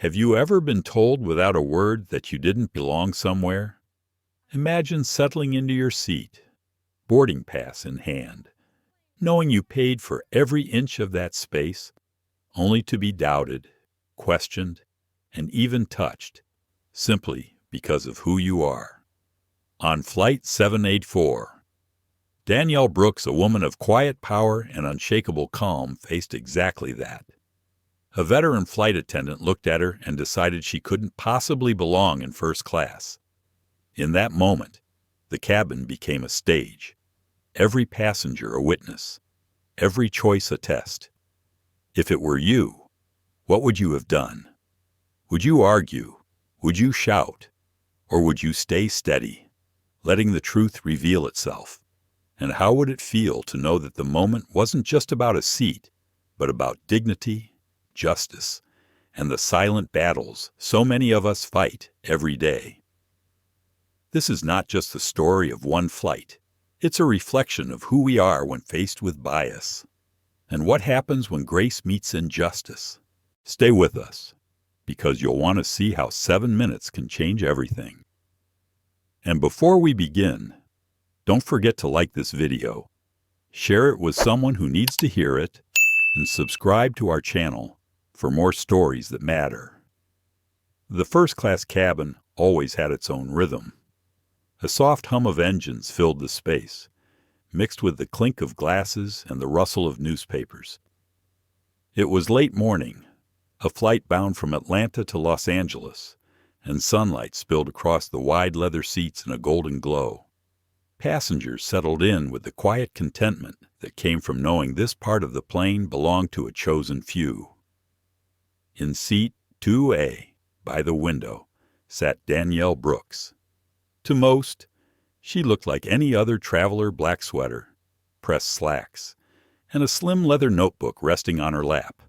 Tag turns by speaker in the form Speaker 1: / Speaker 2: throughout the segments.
Speaker 1: Have you ever been told without a word that you didn't belong somewhere? Imagine settling into your seat, boarding pass in hand, knowing you paid for every inch of that space, only to be doubted, questioned, and even touched, simply because of who you are. On Flight 784, Danielle Brooks, a woman of quiet power and unshakable calm, faced exactly that. A veteran flight attendant looked at her and decided she couldn't possibly belong in first class. In that moment, the cabin became a stage, every passenger a witness, every choice a test. If it were you, what would you have done? Would you argue? Would you shout? Or would you stay steady, letting the truth reveal itself? And how would it feel to know that the moment wasn't just about a seat, but about dignity, justice, and the silent battles so many of us fight every day? This is not just the story of one flight. It's a reflection of who we are when faced with bias, and what happens when grace meets injustice. Stay with us, because you'll want to see how 7 minutes can change everything. And before we begin, don't forget to like this video, share it with someone who needs to hear it, and subscribe to our channel for more stories that matter. The first-class cabin always had its own rhythm. A soft hum of engines filled the space, mixed with the clink of glasses and the rustle of newspapers. It was late morning, a flight bound from Atlanta to Los Angeles, and sunlight spilled across the wide leather seats in a golden glow. Passengers settled in with the quiet contentment that came from knowing this part of the plane belonged to a chosen few. In seat 2A, by the window, sat Danielle Brooks. To most, she looked like any other traveler: black sweater, pressed slacks, and a slim leather notebook resting on her lap.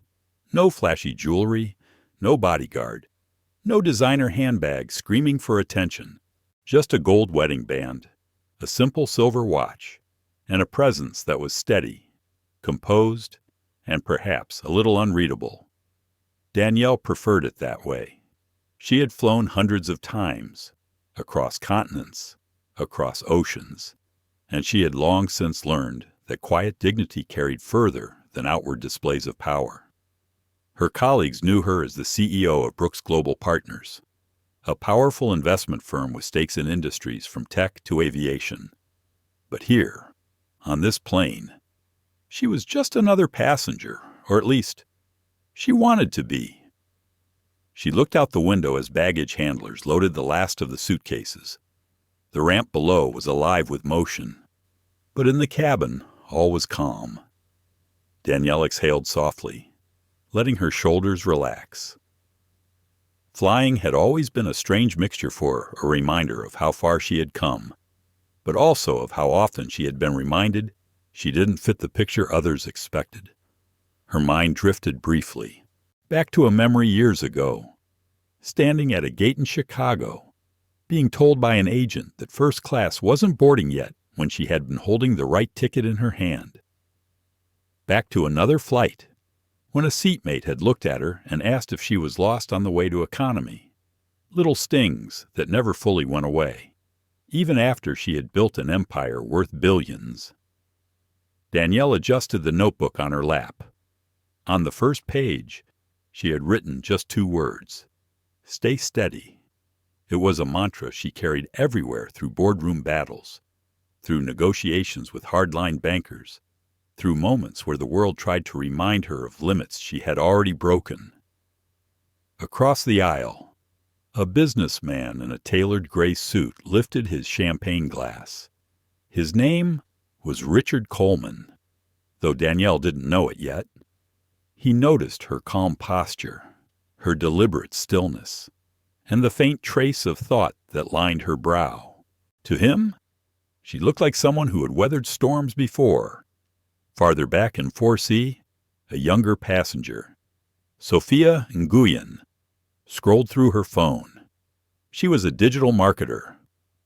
Speaker 1: No flashy jewelry, no bodyguard, no designer handbag screaming for attention, just a gold wedding band, a simple silver watch, and a presence that was steady, composed, and perhaps a little unreadable. Danielle preferred it that way. She had flown hundreds of times, across continents, across oceans, and she had long since learned that quiet dignity carried further than outward displays of power. Her colleagues knew her as the CEO of Brooks Global Partners, a powerful investment firm with stakes in industries from tech to aviation. But here, on this plane, she was just another passenger, or at least, she wanted to be. She looked out the window as baggage handlers loaded the last of the suitcases. The ramp below was alive with motion, but in the cabin, all was calm. Danielle exhaled softly, letting her shoulders relax. Flying had always been a strange mixture for her, a reminder of how far she had come, but also of how often she had been reminded she didn't fit the picture others expected. Her mind drifted briefly, back to a memory years ago, standing at a gate in Chicago, being told by an agent that first class wasn't boarding yet when she had been holding the right ticket in her hand. Back to another flight, when a seatmate had looked at her and asked if she was lost on the way to economy. Little stings that never fully went away, even after she had built an empire worth billions. Danielle adjusted the notebook on her lap. On the first page, she had written just 2 words: "Stay steady." It was a mantra she carried everywhere through boardroom battles, through negotiations with hardline bankers, through moments where the world tried to remind her of limits she had already broken. Across the aisle, a businessman in a tailored gray suit lifted his champagne glass. His name was Richard Coleman, though Danielle didn't know it yet. He noticed her calm posture, her deliberate stillness, and the faint trace of thought that lined her brow. To him, she looked like someone who had weathered storms before. Farther back in 4C, a younger passenger, Sophia Nguyen, scrolled through her phone. She was a digital marketer,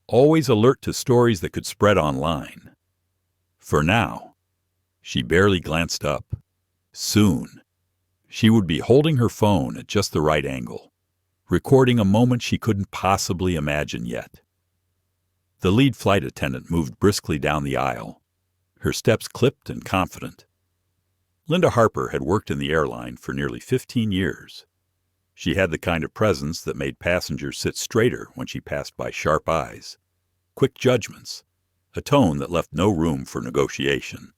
Speaker 1: always alert to stories that could spread online. For now, she barely glanced up. Soon, she would be holding her phone at just the right angle, recording a moment she couldn't possibly imagine yet. The lead flight attendant moved briskly down the aisle, her steps clipped and confident. Linda Harper had worked in the airline for nearly 15 years. She had the kind of presence that made passengers sit straighter when she passed by sharp eyes, quick judgments, a tone that left no room for negotiation.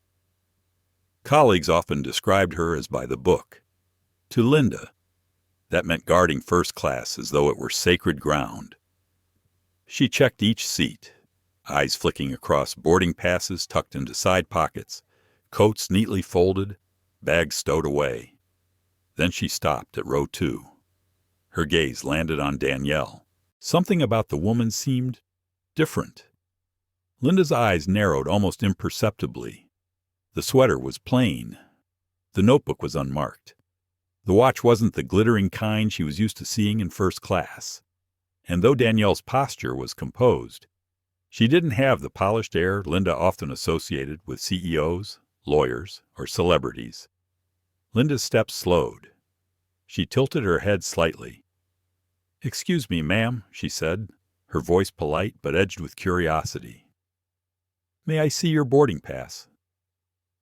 Speaker 1: Colleagues often described her as by the book. To Linda, that meant guarding first class as though it were sacred ground. She checked each seat, eyes flicking across boarding passes tucked into side pockets, coats neatly folded, bags stowed away. Then she stopped at row 2. Her gaze landed on Danielle. Something about the woman seemed different. Linda's eyes narrowed almost imperceptibly. The sweater was plain. The notebook was unmarked. The watch wasn't the glittering kind she was used to seeing in first class. And though Danielle's posture was composed, she didn't have the polished air Linda often associated with CEOs, lawyers, or celebrities. Linda's steps slowed. She tilted her head slightly. "Excuse me, ma'am," she said, her voice polite but edged with curiosity. "May I see your boarding pass?"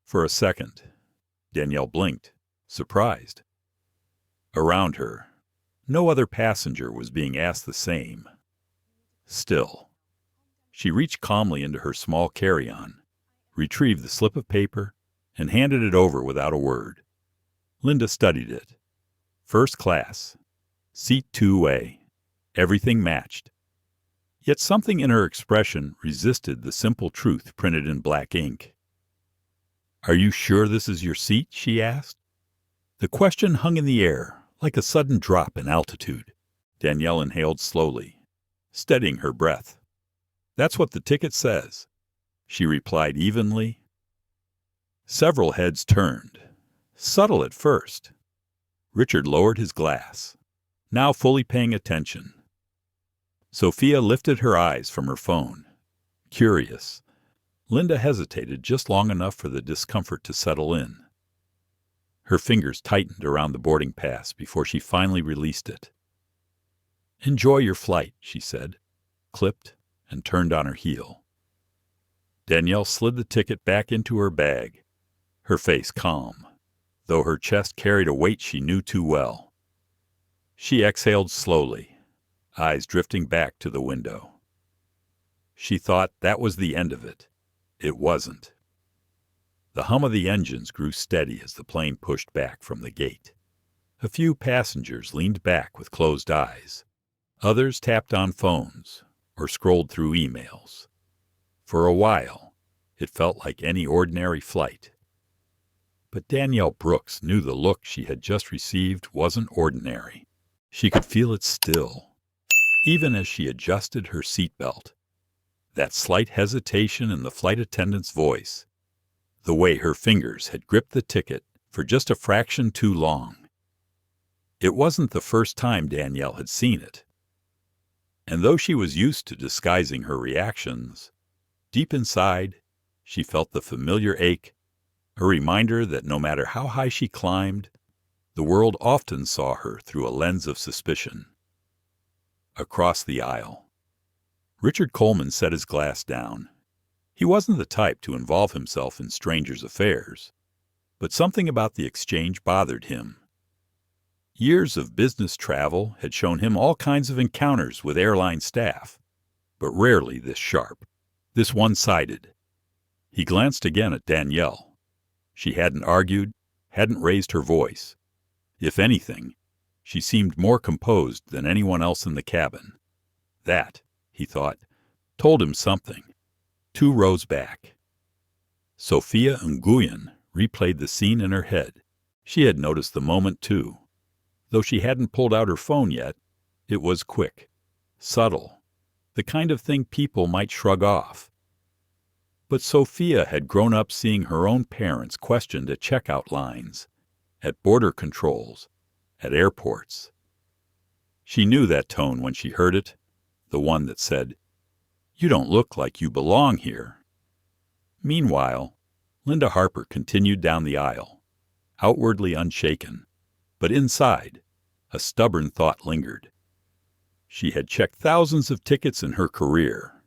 Speaker 1: For a second, Danielle blinked, surprised. Around her, no other passenger was being asked the same. Still, she reached calmly into her small carry-on, retrieved the slip of paper, and handed it over without a word. Linda studied it. First class, seat 2A. Everything matched. Yet something in her expression resisted the simple truth printed in black ink. "Are you sure this is your seat?" she asked. The question hung in the air, like a sudden drop in altitude. Danielle inhaled slowly, steadying her breath. "That's what the ticket says," she replied evenly. Several heads turned, subtle at first. Richard lowered his glass, now fully paying attention. Sophia lifted her eyes from her phone. Curious, Linda hesitated just long enough for the discomfort to settle in. Her fingers tightened around the boarding pass before she finally released it. "Enjoy your flight," she said, clipped, and turned on her heel. Danielle slid the ticket back into her bag, her face calm, though her chest carried a weight she knew too well. She exhaled slowly, eyes drifting back to the window. She thought that was the end of it. It wasn't. The hum of the engines grew steady as the plane pushed back from the gate. A few passengers leaned back with closed eyes. Others tapped on phones or scrolled through emails. For a while, it felt like any ordinary flight. But Danielle Brooks knew the look she had just received wasn't ordinary. She could feel it still, even as she adjusted her seatbelt. That slight hesitation in the flight attendant's voice, the way her fingers had gripped the ticket for just a fraction too long. It wasn't the first time Danielle had seen it. And though she was used to disguising her reactions, deep inside, she felt the familiar ache, a reminder that no matter how high she climbed, the world often saw her through a lens of suspicion. Across the aisle, Richard Coleman set his glass down. He wasn't the type to involve himself in strangers' affairs, but something about the exchange bothered him. Years of business travel had shown him all kinds of encounters with airline staff, but rarely this sharp, this one-sided. He glanced again at Danielle. She hadn't argued, hadn't raised her voice. If anything, she seemed more composed than anyone else in the cabin. That, he thought, told him something. 2 rows back. Sophia Nguyen replayed the scene in her head. She had noticed the moment, too. Though she hadn't pulled out her phone yet, it was quick, subtle, the kind of thing people might shrug off. But Sophia had grown up seeing her own parents questioned at checkout lines, at border controls, at airports. She knew that tone when she heard it, the one that said, "You don't look like you belong here." Meanwhile, Linda Harper continued down the aisle, outwardly unshaken, but inside, a stubborn thought lingered. She had checked thousands of tickets in her career.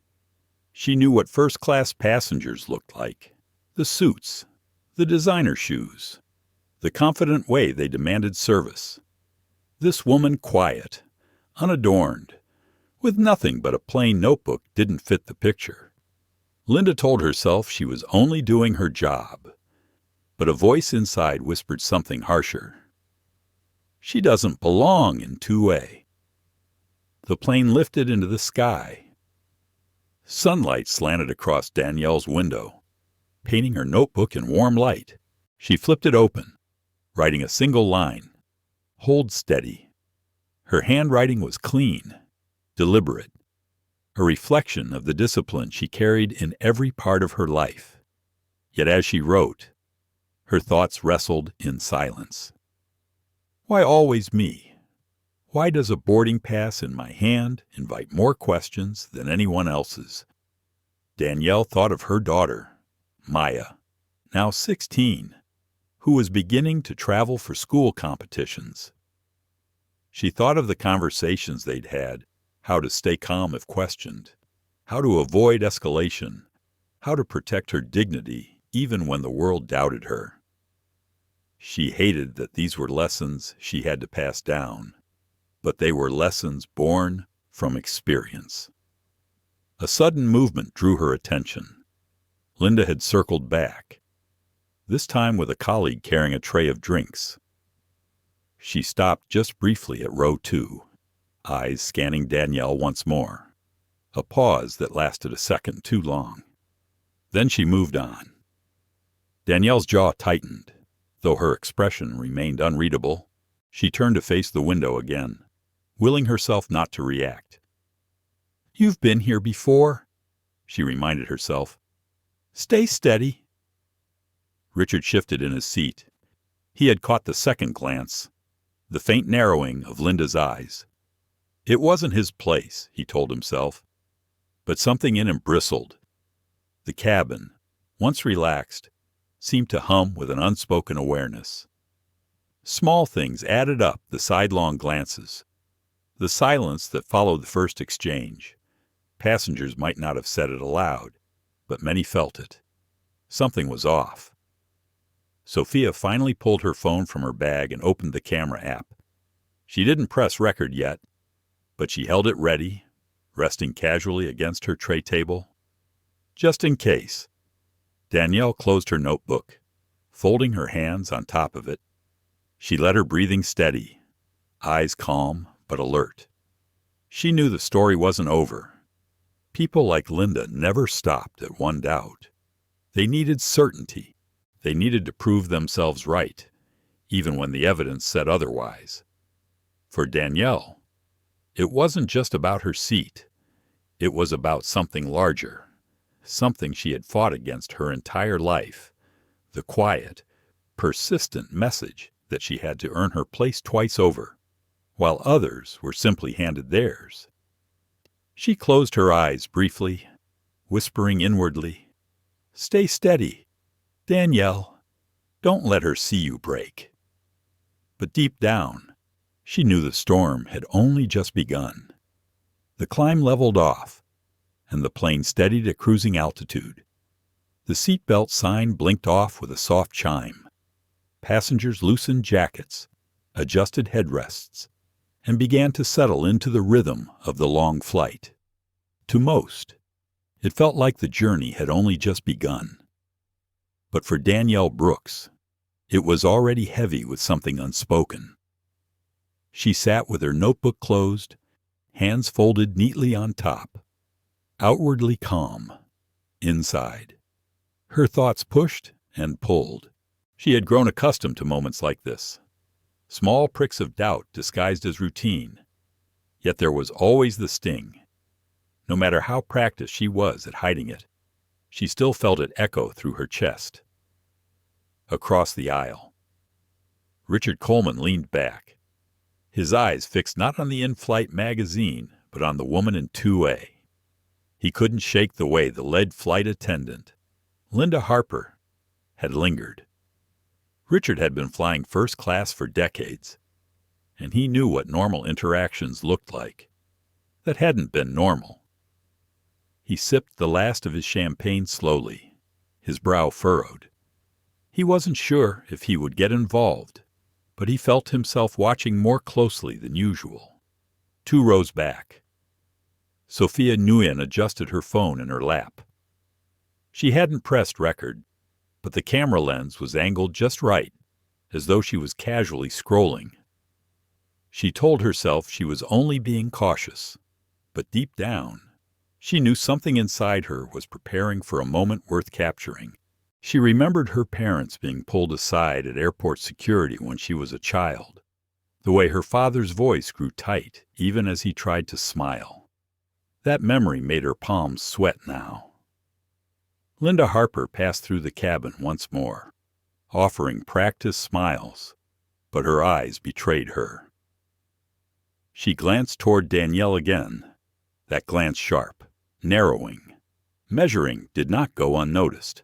Speaker 1: She knew what first-class passengers looked like. The suits, the designer shoes, the confident way they demanded service. This woman, quiet, unadorned, with nothing but a plain notebook, didn't fit the picture. Linda told herself she was only doing her job, but a voice inside whispered something harsher. She doesn't belong in 2A. The plane lifted into the sky. Sunlight slanted across Danielle's window, painting her notebook in warm light. She flipped it open, writing a single line. Hold steady. Her handwriting was clean, deliberate, a reflection of the discipline she carried in every part of her life. Yet as she wrote, her thoughts wrestled in silence. Why always me? Why does a boarding pass in my hand invite more questions than anyone else's? Danielle thought of her daughter, Maya, now 16, who was beginning to travel for school competitions. She thought of the conversations they'd had, how to stay calm if questioned, how to avoid escalation, how to protect her dignity even when the world doubted her. She hated that these were lessons she had to pass down, but they were lessons born from experience. A sudden movement drew her attention. Linda had circled back, this time with a colleague carrying a tray of drinks. She stopped just briefly at row 2, eyes scanning Danielle once more, a pause that lasted a second too long. Then she moved on. Danielle's jaw tightened. Though her expression remained unreadable, she turned to face the window again, willing herself not to react. "You've been here before," she reminded herself. "Stay steady." Richard shifted in his seat. He had caught the second glance, the faint narrowing of Linda's eyes. It wasn't his place, he told himself, but something in him bristled. The cabin, once relaxed, seemed to hum with an unspoken awareness. Small things added up, the sidelong glances, the silence that followed the first exchange. Passengers might not have said it aloud, but many felt it. Something was off. Sophia finally pulled her phone from her bag and opened the camera app. She didn't press record yet, but she held it ready, resting casually against her tray table. Just in case. Danielle closed her notebook, folding her hands on top of it. She let her breathing steady, eyes calm but alert. She knew the story wasn't over. People like Linda never stopped at one doubt. They needed certainty. They needed to prove themselves right, even when the evidence said otherwise. For Danielle, it wasn't just about her seat. It was about something larger. Something she had fought against her entire life, the quiet, persistent message that she had to earn her place twice over, while others were simply handed theirs. She closed her eyes briefly, whispering inwardly, "Stay steady, Danielle. Don't let her see you break." But deep down, she knew the storm had only just begun. The climb leveled off, and the plane steadied at cruising altitude. The seatbelt sign blinked off with a soft chime. Passengers loosened jackets, adjusted headrests, and began to settle into the rhythm of the long flight. To most, it felt like the journey had only just begun. But for Danielle Brooks, it was already heavy with something unspoken. She sat with her notebook closed, hands folded neatly on top, outwardly calm. Inside, her thoughts pushed and pulled. She had grown accustomed to moments like this, small pricks of doubt disguised as routine. Yet there was always the sting. No matter how practiced she was at hiding it, she still felt it echo through her chest. Across the aisle, Richard Coleman leaned back, his eyes fixed not on the in-flight magazine, but on the woman in 2A. He couldn't shake the way the lead flight attendant, Linda Harper, had lingered. Richard had been flying first class for decades, and he knew what normal interactions looked like. that hadn't been normal. He sipped the last of his champagne slowly, his brow furrowed. He wasn't sure if he would get involved, but he felt himself watching more closely than usual. 2 rows back. Sophia Nguyen adjusted her phone in her lap. She hadn't pressed record, but the camera lens was angled just right, as though she was casually scrolling. She told herself she was only being cautious, but deep down, she knew something inside her was preparing for a moment worth capturing. She remembered her parents being pulled aside at airport security when she was a child, the way her father's voice grew tight even as he tried to smile. That memory made her palms sweat now. Linda Harper passed through the cabin once more, offering practiced smiles, but her eyes betrayed her. She glanced toward Danielle again, that glance sharp, narrowing. Measuring did not go unnoticed.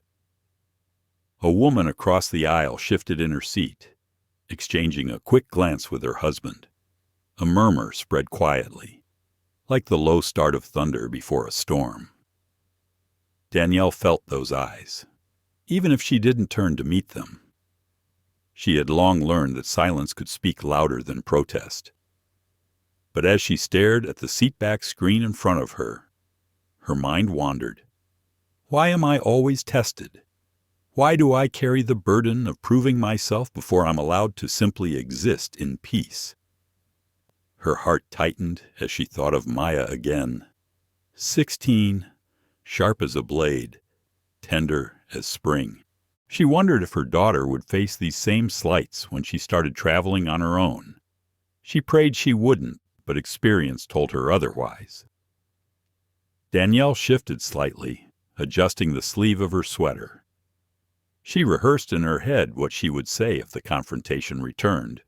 Speaker 1: A woman across the aisle shifted in her seat, exchanging a quick glance with her husband. A murmur spread quietly, like the low start of thunder before a storm. Danielle felt those eyes, even if she didn't turn to meet them. She had long learned that silence could speak louder than protest. But as she stared at the seatback screen in front of her, her mind wandered. Why am I always tested? Why do I carry the burden of proving myself before I'm allowed to simply exist in peace? Her heart tightened as she thought of Maya again. 16, sharp as a blade, tender as spring. She wondered if her daughter would face these same slights when she started traveling on her own. She prayed she wouldn't, but experience told her otherwise. Danielle shifted slightly, adjusting the sleeve of her sweater. She rehearsed in her head what she would say if the confrontation returned.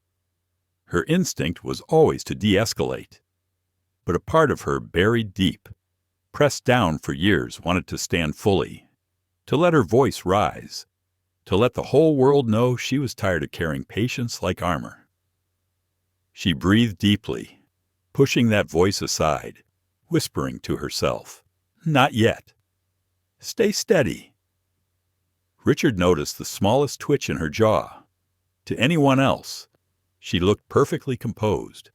Speaker 1: Her instinct was always to de-escalate, but a part of her buried deep, pressed down for years, wanted to stand fully, to let her voice rise, to let the whole world know she was tired of carrying patience like armor. She breathed deeply, pushing that voice aside, whispering to herself, "Not yet. Stay steady." Richard noticed the smallest twitch in her jaw. To anyone else, she looked perfectly composed,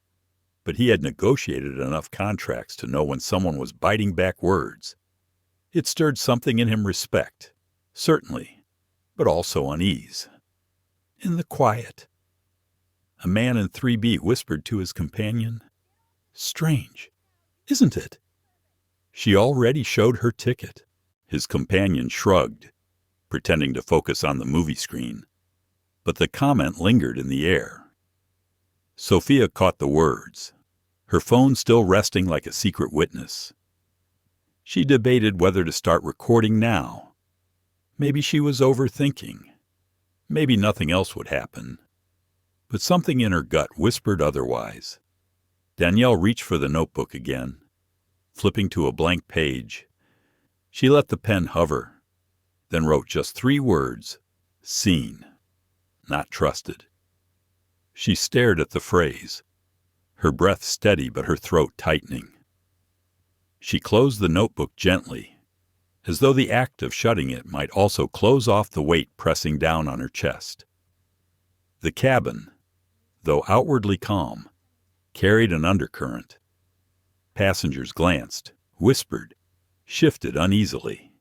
Speaker 1: but he had negotiated enough contracts to know when someone was biting back words. It stirred something in him: respect, certainly, but also unease. In the quiet, a man in 3B whispered to his companion, "Strange, isn't it?" She already showed her ticket. His companion shrugged, pretending to focus on the movie screen, but the comment lingered in the air. Sophia caught the words, her phone still resting like a secret witness. She debated whether to start recording now. Maybe she was overthinking. Maybe nothing else would happen. But something in her gut whispered otherwise. Danielle reached for the notebook again, flipping to a blank page. She let the pen hover, then wrote just 3 words: seen, not trusted. She stared at the phrase, her breath steady but her throat tightening. She closed the notebook gently, as though the act of shutting it might also close off the weight pressing down on her chest. The cabin, though outwardly calm, carried an undercurrent. Passengers glanced, whispered, shifted uneasily.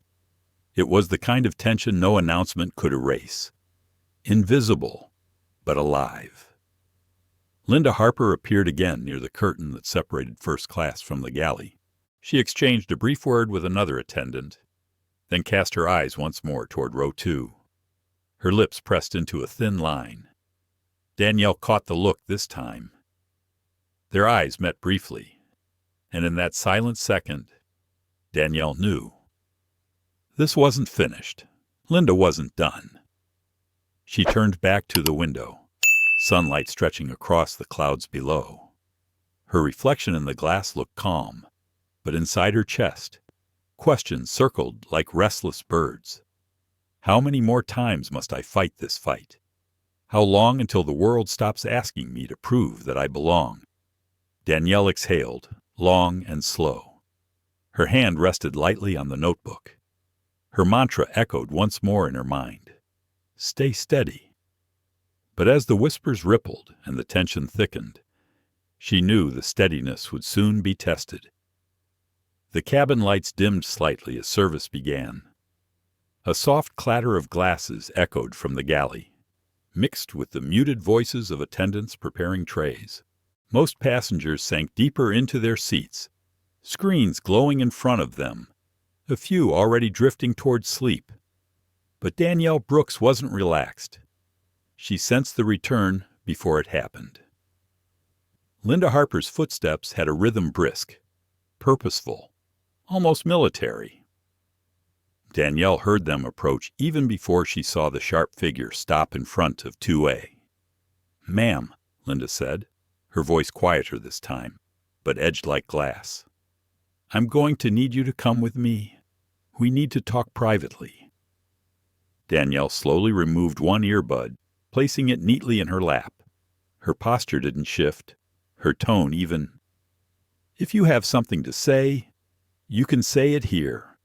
Speaker 1: It was the kind of tension no announcement could erase. Invisible, but alive. Linda Harper appeared again near the curtain that separated first class from the galley. She exchanged a brief word with another attendant, then cast her eyes once more toward row 2. Her lips pressed into a thin line. Danielle caught the look this time. Their eyes met briefly, and in that silent second, Danielle knew. This wasn't finished. Linda wasn't done. She turned back to the window, sunlight stretching across the clouds below. Her reflection in the glass looked calm, but inside her chest, questions circled like restless birds. How many more times must I fight this fight? How long until the world stops asking me to prove that I belong? Danielle exhaled, long and slow. Her hand rested lightly on the notebook. Her mantra echoed once more in her mind. Stay steady. But as the whispers rippled and the tension thickened, she knew the steadiness would soon be tested. The cabin lights dimmed slightly as service began. A soft clatter of glasses echoed from the galley, mixed with the muted voices of attendants preparing trays. Most passengers sank deeper into their seats, screens glowing in front of them, a few already drifting toward sleep. But Danielle Brooks wasn't relaxed. She sensed the return before it happened. Linda Harper's footsteps had a rhythm brisk, purposeful, almost military. Danielle heard them approach even before she saw the sharp figure stop in front of 2A. "Ma'am," Linda said, her voice quieter this time, but edged like glass. "I'm going to need you to come with me. We need to talk privately." Danielle slowly removed one earbud, placing it neatly in her lap. Her posture didn't shift, her tone even. "If you have something to say, you can say it here."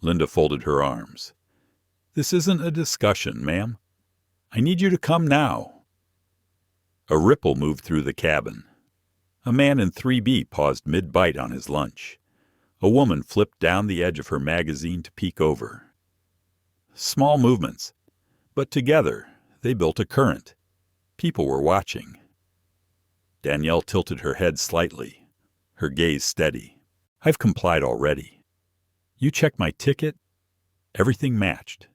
Speaker 1: Linda folded her arms. "This isn't a discussion, ma'am. I need you to come now." A ripple moved through the cabin. A man in 3B paused mid-bite on his lunch. A woman flipped down the edge of her magazine to peek over. Small movements, but together they built a current. People were watching. Danielle tilted her head slightly, her gaze steady. "I've complied already. You checked my ticket. Everything matched.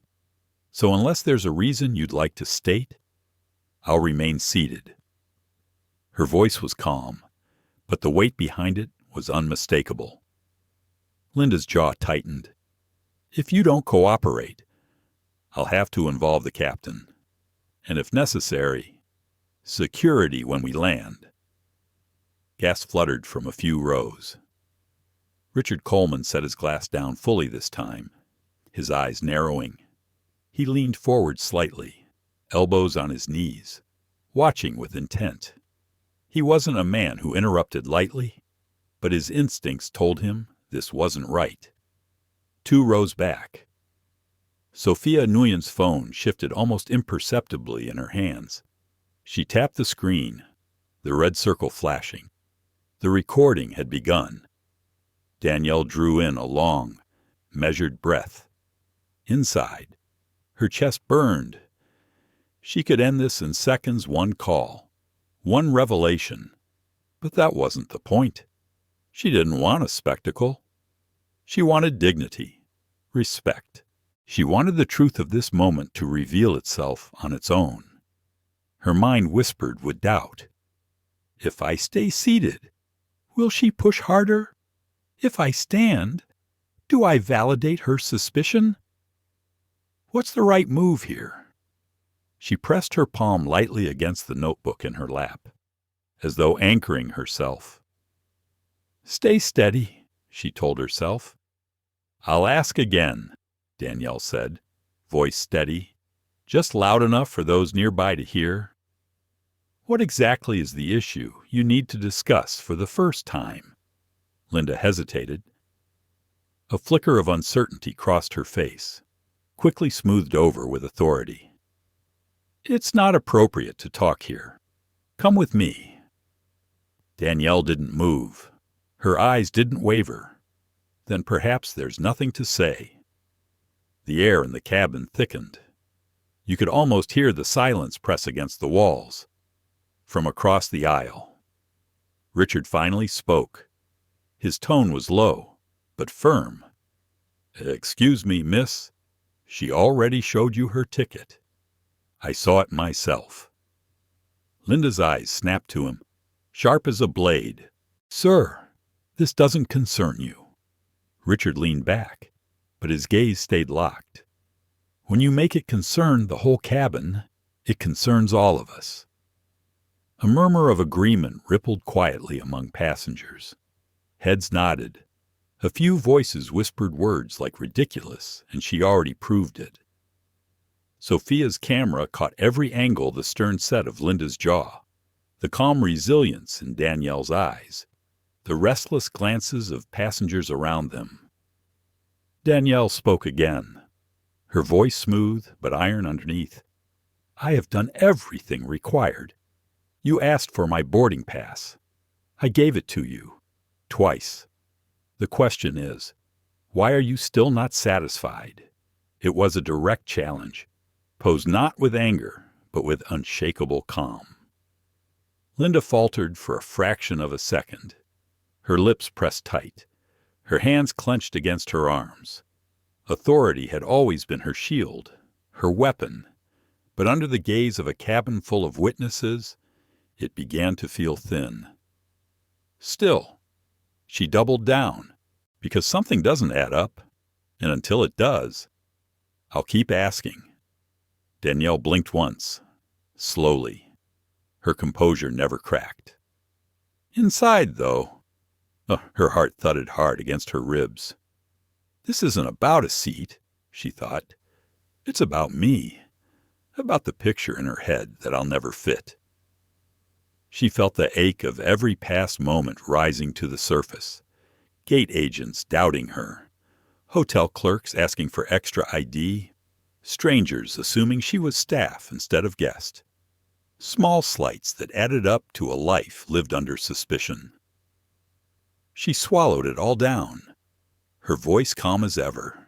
Speaker 1: So unless there's a reason you'd like to state, I'll remain seated." Her voice was calm, but the weight behind it was unmistakable. Linda's jaw tightened. "If you don't cooperate, I'll have to involve the captain. And if necessary, security when we land." Gas fluttered from a few rows. Richard Coleman set his glass down fully this time, his eyes narrowing. He leaned forward slightly, elbows on his knees, watching with intent. He wasn't a man who interrupted lightly, but his instincts told him this wasn't right. 2 rows back. Sophia Nguyen's phone shifted almost imperceptibly in her hands. She tapped the screen, the red circle flashing. The recording had begun. Danielle drew in a long, measured breath. Inside, her chest burned. She could end this in seconds, one call, one revelation. But that wasn't the point. She didn't want a spectacle. She wanted dignity, respect. She wanted the truth of this moment to reveal itself on its own. Her mind whispered with doubt. If I stay seated, will she push harder? If I stand, do I validate her suspicion? What's the right move here? She pressed her palm lightly against the notebook in her lap, as though anchoring herself. Stay steady, she told herself. I'll ask again, Danielle said, voice steady, just loud enough for those nearby to hear. What exactly is the issue you need to discuss for the first time? Linda hesitated. A flicker of uncertainty crossed her face, quickly smoothed over with authority. It's not appropriate to talk here. Come with me. Danielle didn't move. Her eyes didn't waver. Then perhaps there's nothing to say. The air in the cabin thickened. You could almost hear the silence press against the walls. From across the aisle, Richard finally spoke. His tone was low, but firm. Excuse me, miss. She already showed you her ticket. I saw it myself. Linda's eyes snapped to him, sharp as a blade. Sir, this doesn't concern you. Richard leaned back, but his gaze stayed locked. When you make it concern the whole cabin, it concerns all of us. A murmur of agreement rippled quietly among passengers. Heads nodded. A few voices whispered words like ridiculous, and she already proved it. Sophia's camera caught every angle the stern set of Linda's jaw, the calm resilience in Danielle's eyes. the restless glances of passengers around them. Danielle spoke again, her voice smooth but iron underneath. "I have done everything required. You asked for my boarding pass. I gave it to you. Twice. The question is, why are you still not satisfied?" It was a direct challenge, posed not with anger, but with unshakable calm. Linda faltered for a fraction of a second. Her lips pressed tight, her hands clenched against her arms. Authority had always been her shield, her weapon, but under the gaze of a cabin full of witnesses, it began to feel thin. Still, she doubled down, because something doesn't add up, and until it does, I'll keep asking. Danielle blinked once, slowly. Her composure never cracked. Inside, though, her heart thudded hard against her ribs. This isn't about a seat, she thought. It's about me, about the picture in her head that I'll never fit. She felt the ache of every past moment rising to the surface. Gate agents doubting her, hotel clerks asking for extra ID, strangers assuming she was staff instead of guest. Small slights that added up to a life lived under suspicion. She swallowed it all down, her voice calm as ever.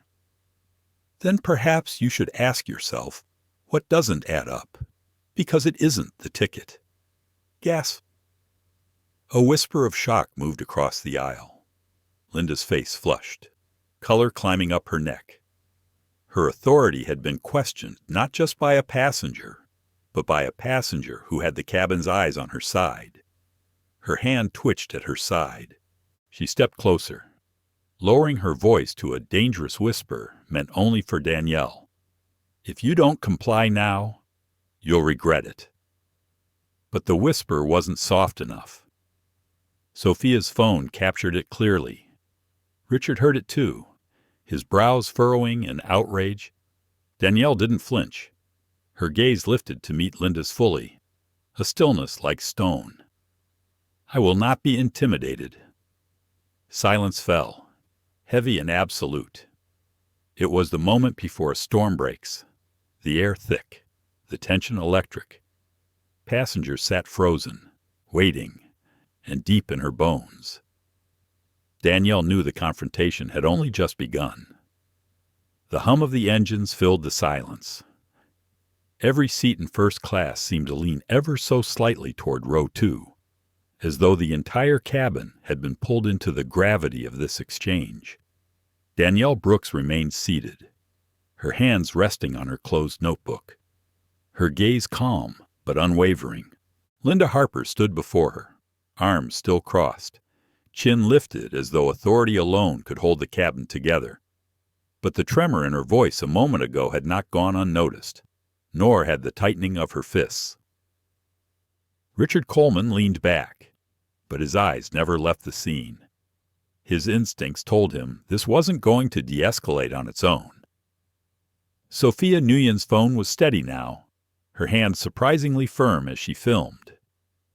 Speaker 1: Then perhaps you should ask yourself what doesn't add up, because it isn't the ticket. Gasp. A whisper of shock moved across the aisle. Linda's face flushed, color climbing up her neck. Her authority had been questioned not just by a passenger, but by a passenger who had the cabin's eyes on her side. Her hand twitched at her side. She stepped closer. Lowering her voice to a dangerous whisper meant only for Danielle. "If you don't comply now, you'll regret it." But the whisper wasn't soft enough. Sophia's phone captured it clearly. Richard heard it too, his brows furrowing in outrage. Danielle didn't flinch. Her gaze lifted to meet Linda's fully, a stillness like stone. "I will not be intimidated." Silence fell, heavy and absolute. It was the moment before a storm breaks, the air thick, the tension electric. Passengers sat frozen, waiting, and deep in her bones. Danielle knew the confrontation had only just begun. The hum of the engines filled the silence. Every seat in first class seemed to lean ever so slightly toward row 2, as though the entire cabin had been pulled into the gravity of this exchange. Danielle Brooks remained seated, her hands resting on her closed notebook, her gaze calm but unwavering. Linda Harper stood before her, arms still crossed, chin lifted as though authority alone could hold the cabin together. But the tremor in her voice a moment ago had not gone unnoticed, nor had the tightening of her fists. Richard Coleman leaned back, but his eyes never left the scene. His instincts told him this wasn't going to de-escalate on its own. Sophia Nguyen's phone was steady now, her hand surprisingly firm as she filmed.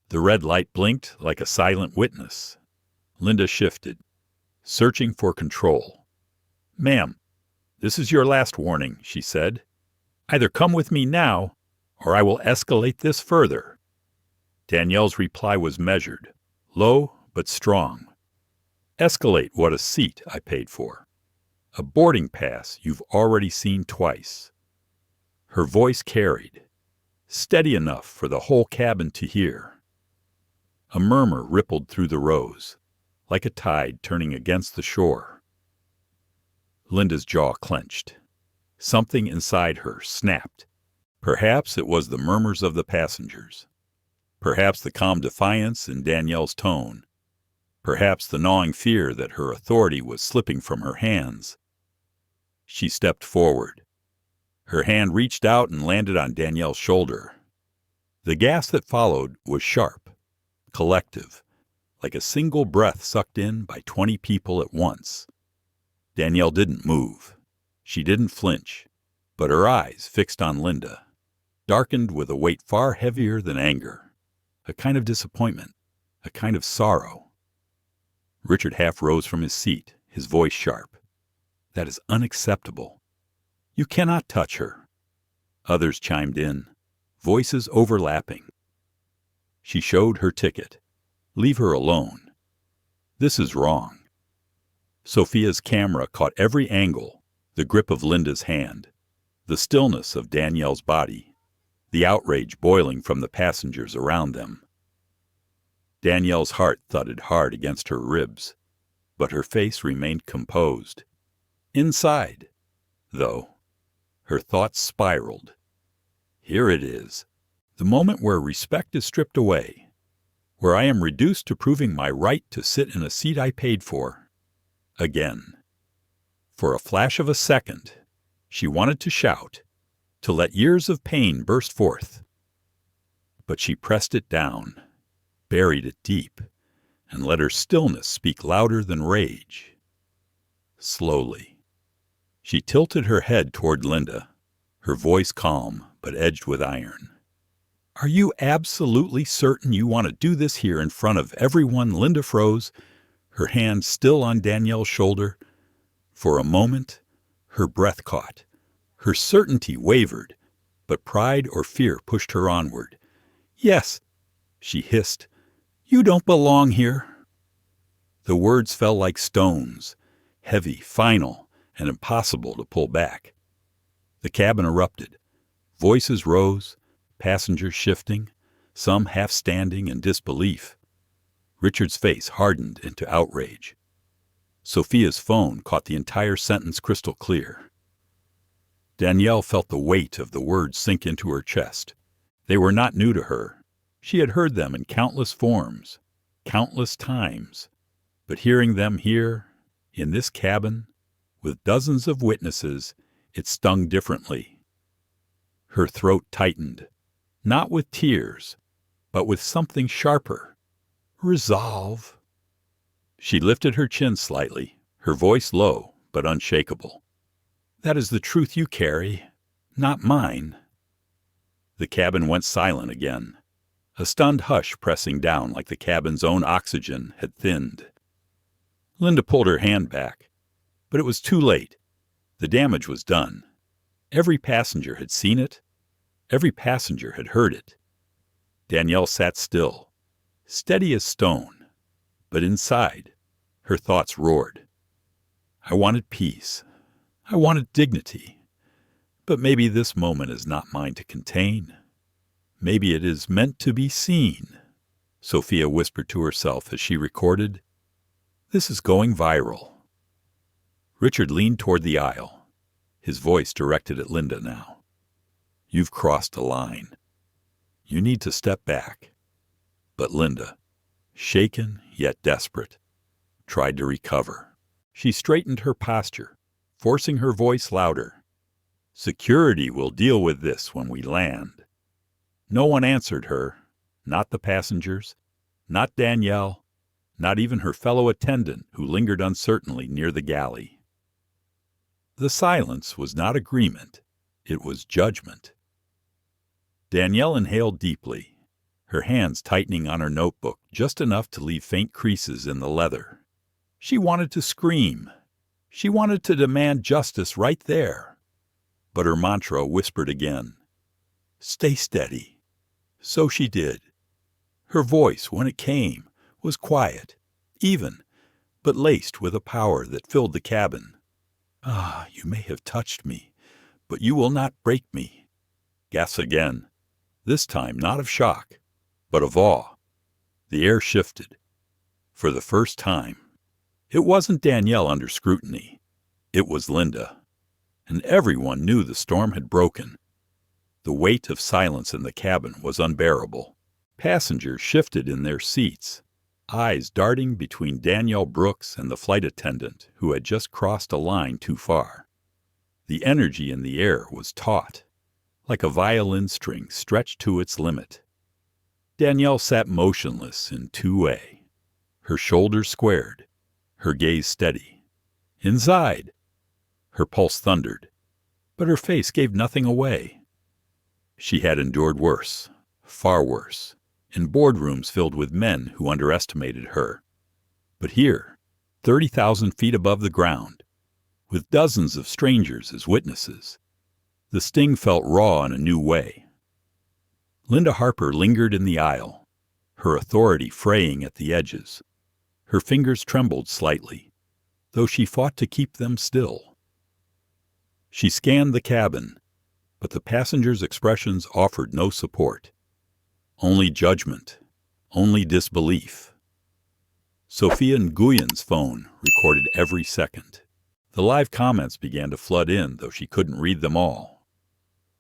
Speaker 1: The red light blinked like a silent witness. Linda shifted, searching for control. "Ma'am, this is your last warning," she said. "Either come with me now, or I will escalate this further." Danielle's reply was measured, low but strong. "Escalate what a seat I paid for. A boarding pass you've already seen twice." Her voice carried, steady enough for the whole cabin to hear. A murmur rippled through the rows, like a tide turning against the shore. Linda's jaw clenched. Something inside her snapped. Perhaps it was the murmurs of the passengers. Perhaps the calm defiance in Danielle's tone. Perhaps the gnawing fear that her authority was slipping from her hands. She stepped forward. Her hand reached out and landed on Danielle's shoulder. The gasp that followed was sharp, collective, like a single breath sucked in by 20 people at once. Danielle didn't move. She didn't flinch, but her eyes, fixed on Linda, darkened with a weight far heavier than anger, a kind of disappointment, a kind of sorrow. Richard half rose from his seat, his voice sharp. "That is unacceptable. You cannot touch her." Others chimed in, voices overlapping. She showed her ticket. "Leave her alone. This is wrong." Sophia's camera caught every angle, the grip of Linda's hand, the stillness of Danielle's body, the outrage boiling from the passengers around them. Danielle's heart thudded hard against her ribs, but her face remained composed. Inside, though, her thoughts spiraled. Here it is, the moment where respect is stripped away, where I am reduced to proving my right to sit in a seat I paid for. Again. For a flash of a second, she wanted to shout, to let years of pain burst forth. But she pressed it down, buried it deep, and let her stillness speak louder than rage. Slowly, she tilted her head toward Linda, her voice calm but edged with iron. "Are you absolutely certain you want to do this here in front of everyone?" Linda froze, her hand still on Danielle's shoulder. For a moment, her breath caught. Her certainty wavered, but pride or fear pushed her onward. "Yes," she hissed. "You don't belong here." The words fell like stones, heavy, final, and impossible to pull back. The cabin erupted. Voices rose, passengers shifting, some half standing in disbelief. Richard's face hardened into outrage. Sophia's phone caught the entire sentence crystal clear. Danielle felt the weight of the words sink into her chest. They were not new to her. She had heard them in countless forms, countless times. But hearing them here, in this cabin, with dozens of witnesses, it stung differently. Her throat tightened, not with tears, but with something sharper. Resolve. She lifted her chin slightly, her voice low but unshakable. "That is the truth you carry, not mine." The cabin went silent again, a stunned hush pressing down like the cabin's own oxygen had thinned. Linda pulled her hand back, but it was too late. The damage was done. Every passenger had seen it. Every passenger had heard it. Danielle sat still, steady as stone, but inside, her thoughts roared. I wanted peace. I wanted dignity. But maybe this moment is not mine to contain. Maybe it is meant to be seen, Sophia whispered to herself as she recorded. This is going viral. Richard leaned toward the aisle, his voice directed at Linda now. You've crossed a line. You need to step back. But Linda, shaken yet desperate, tried to recover. She straightened her posture, forcing her voice louder. Security will deal with this when we land. No one answered her, not the passengers, not Danielle, not even her fellow attendant who lingered uncertainly near the galley. The silence was not agreement, it was judgment. Danielle inhaled deeply, her hands tightening on her notebook just enough to leave faint creases in the leather. She wanted to scream. She wanted to demand justice right there. But her mantra whispered again, Stay steady. So she did. Her voice, when it came, was quiet, even, but laced with a power that filled the cabin. Ah, you may have touched me, but you will not break me. Gasp again, this time not of shock, but of awe. The air shifted. For the first time, it wasn't Danielle under scrutiny. It was Linda. And everyone knew the storm had broken. The weight of silence in the cabin was unbearable. Passengers shifted in their seats, eyes darting between Danielle Brooks and the flight attendant who had just crossed a line too far. The energy in the air was taut, like a violin string stretched to its limit. Danielle sat motionless in 2A, her shoulders squared, her gaze steady. Inside, her pulse thundered, but her face gave nothing away. She had endured worse, far worse, in boardrooms filled with men who underestimated her. But here, 30,000 feet above the ground, with dozens of strangers as witnesses. The sting felt raw in a new way. Linda Harper lingered in the aisle, her authority fraying at the edges. Her fingers trembled slightly, though she fought to keep them still. She scanned the cabin, but the passengers' expressions offered no support. Only judgment, only disbelief. Sophia Nguyen's phone recorded every second. The live comments began to flood in, though she couldn't read them all.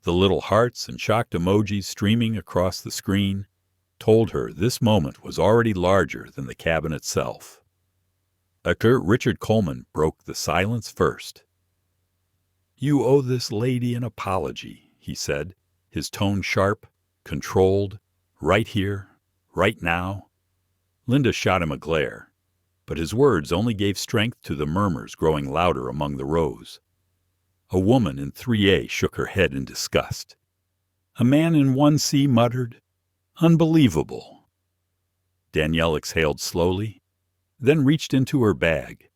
Speaker 1: The little hearts and shocked emojis streaming across the screen told her this moment was already larger than the cabin itself. Actor Richard Coleman broke the silence first. "You owe this lady an apology," he said, his tone sharp, controlled, right here, right now. Linda shot him a glare, but his words only gave strength to the murmurs growing louder among the rows. A woman in 3A shook her head in disgust. A man in 1C muttered, "Unbelievable." Danielle exhaled slowly, then reached into her bag.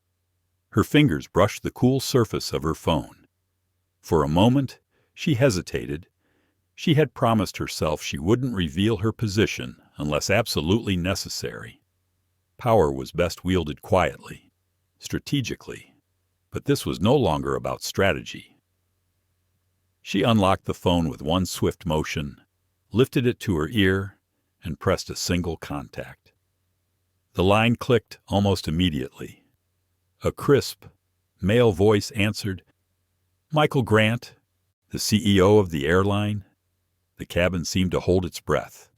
Speaker 1: Her fingers brushed the cool surface of her phone. For a moment, she hesitated. She had promised herself she wouldn't reveal her position unless absolutely necessary. Power was best wielded quietly, strategically, but this was no longer about strategy. She unlocked the phone with one swift motion, lifted it to her ear, and pressed a single contact. The line clicked almost immediately. A crisp, male voice answered, "Michael Grant, the CEO of the airline." The cabin seemed to hold its breath.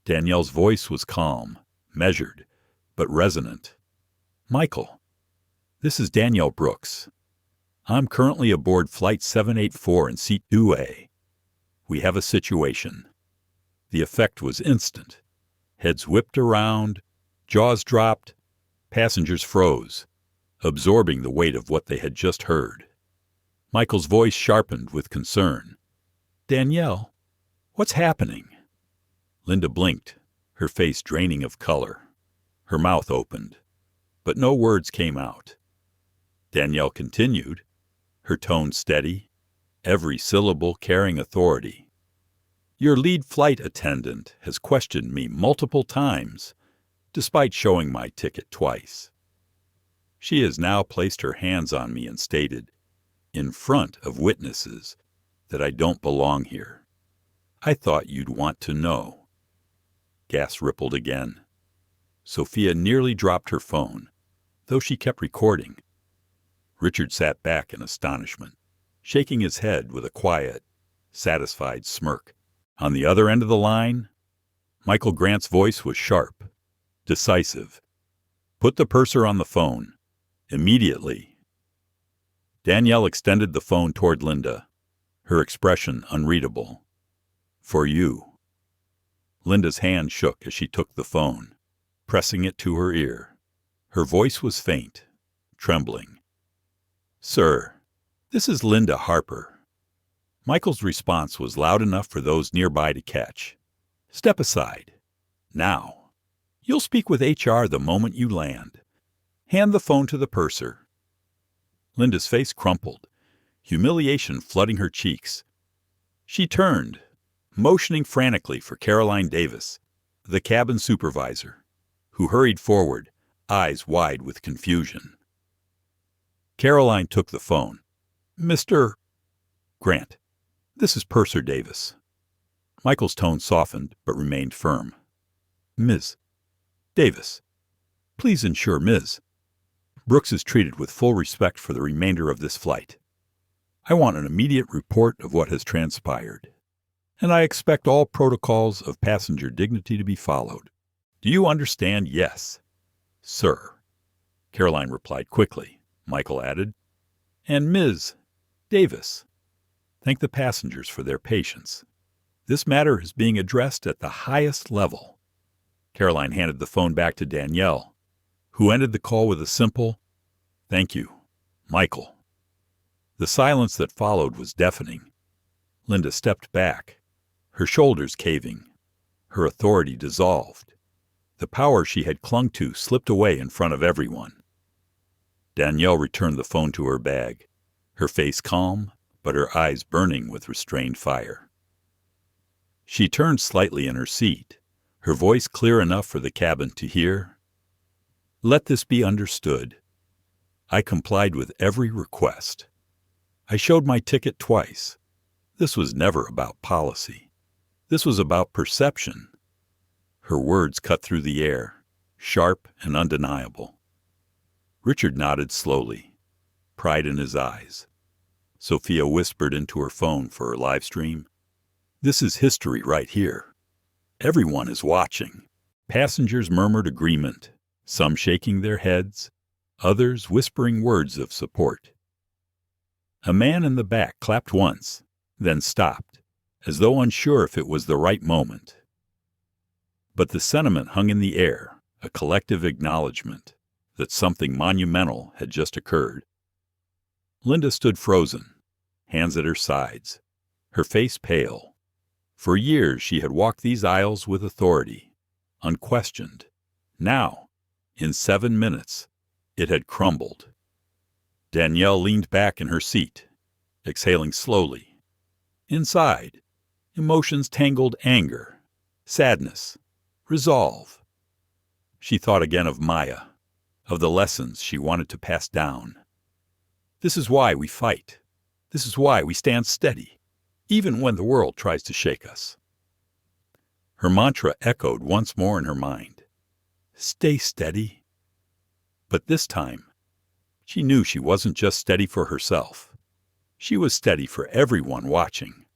Speaker 1: Danielle's voice was calm, measured, but resonant. "Michael, this is Danielle Brooks. I'm currently aboard Flight 784 in Seat 2A. We have a situation." The effect was instant. Heads whipped around, jaws dropped, passengers froze, absorbing the weight of what they had just heard. Michael's voice sharpened with concern. "Danielle, what's happening?" Linda blinked, her face draining of color. Her mouth opened, but no words came out. Danielle continued, her tone steady, every syllable carrying authority. "Your lead flight attendant has questioned me multiple times, despite showing my ticket twice. She has now placed her hands on me and stated, in front of witnesses, that I don't belong here. I thought you'd want to know." Gas rippled again. Sophia nearly dropped her phone, though she kept recording. Richard sat back in astonishment, shaking his head with a quiet, satisfied smirk. On the other end of the line, Michael Grant's voice was sharp, decisive. "Put the purser on the phone. Immediately." Danielle extended the phone toward Linda, her expression unreadable. "For you." Linda's hand shook as she took the phone, pressing it to her ear. Her voice was faint, trembling. "Sir, this is Linda Harper." Michael's response was loud enough for those nearby to catch. "Step aside. Now. You'll speak with HR the moment you land. Hand the phone to the purser." Linda's face crumpled, humiliation flooding her cheeks. She turned, motioning frantically for Caroline Davis, the cabin supervisor, who hurried forward, eyes wide with confusion. Caroline took the phone. "Mr. Grant, this is Purser Davis." Michael's tone softened but remained firm. "Ms. Davis, please ensure Ms. Brooks is treated with full respect for the remainder of this flight. I want an immediate report of what has transpired, and I expect all protocols of passenger dignity to be followed. Do you understand?" "Yes, sir," Caroline replied quickly. Michael added, "And Ms. Davis, thank the passengers for their patience. This matter is being addressed at the highest level." Caroline handed the phone back to Danielle, who ended the call with a simple, "Thank you, Michael." The silence that followed was deafening. Linda stepped back, her shoulders caving, her authority dissolved. The power she had clung to slipped away in front of everyone. Danielle returned the phone to her bag, her face calm, but her eyes burning with restrained fire. She turned slightly in her seat, her voice clear enough for the cabin to hear. "Let this be understood. I complied with every request. I showed my ticket twice. This was never about policy. This was about perception." Her words cut through the air, sharp and undeniable. Richard nodded slowly, pride in his eyes. Sophia whispered into her phone for her live stream. "This is history right here. Everyone is watching." Passengers murmured agreement, some shaking their heads, others whispering words of support. A man in the back clapped once, then stopped, as though unsure if it was the right moment. But the sentiment hung in the air, a collective acknowledgement that something monumental had just occurred. Linda stood frozen, hands at her sides, her face pale. For years she had walked these aisles with authority, unquestioned. Now, in 7 minutes, it had crumbled. Danielle leaned back in her seat, exhaling slowly. Inside, emotions tangled anger, sadness, resolve. She thought again of Maya, of the lessons she wanted to pass down. This is why we fight. This is why we stand steady, even when the world tries to shake us. Her mantra echoed once more in her mind. Stay steady. But this time, she knew she wasn't just steady for herself. She was steady for everyone watching,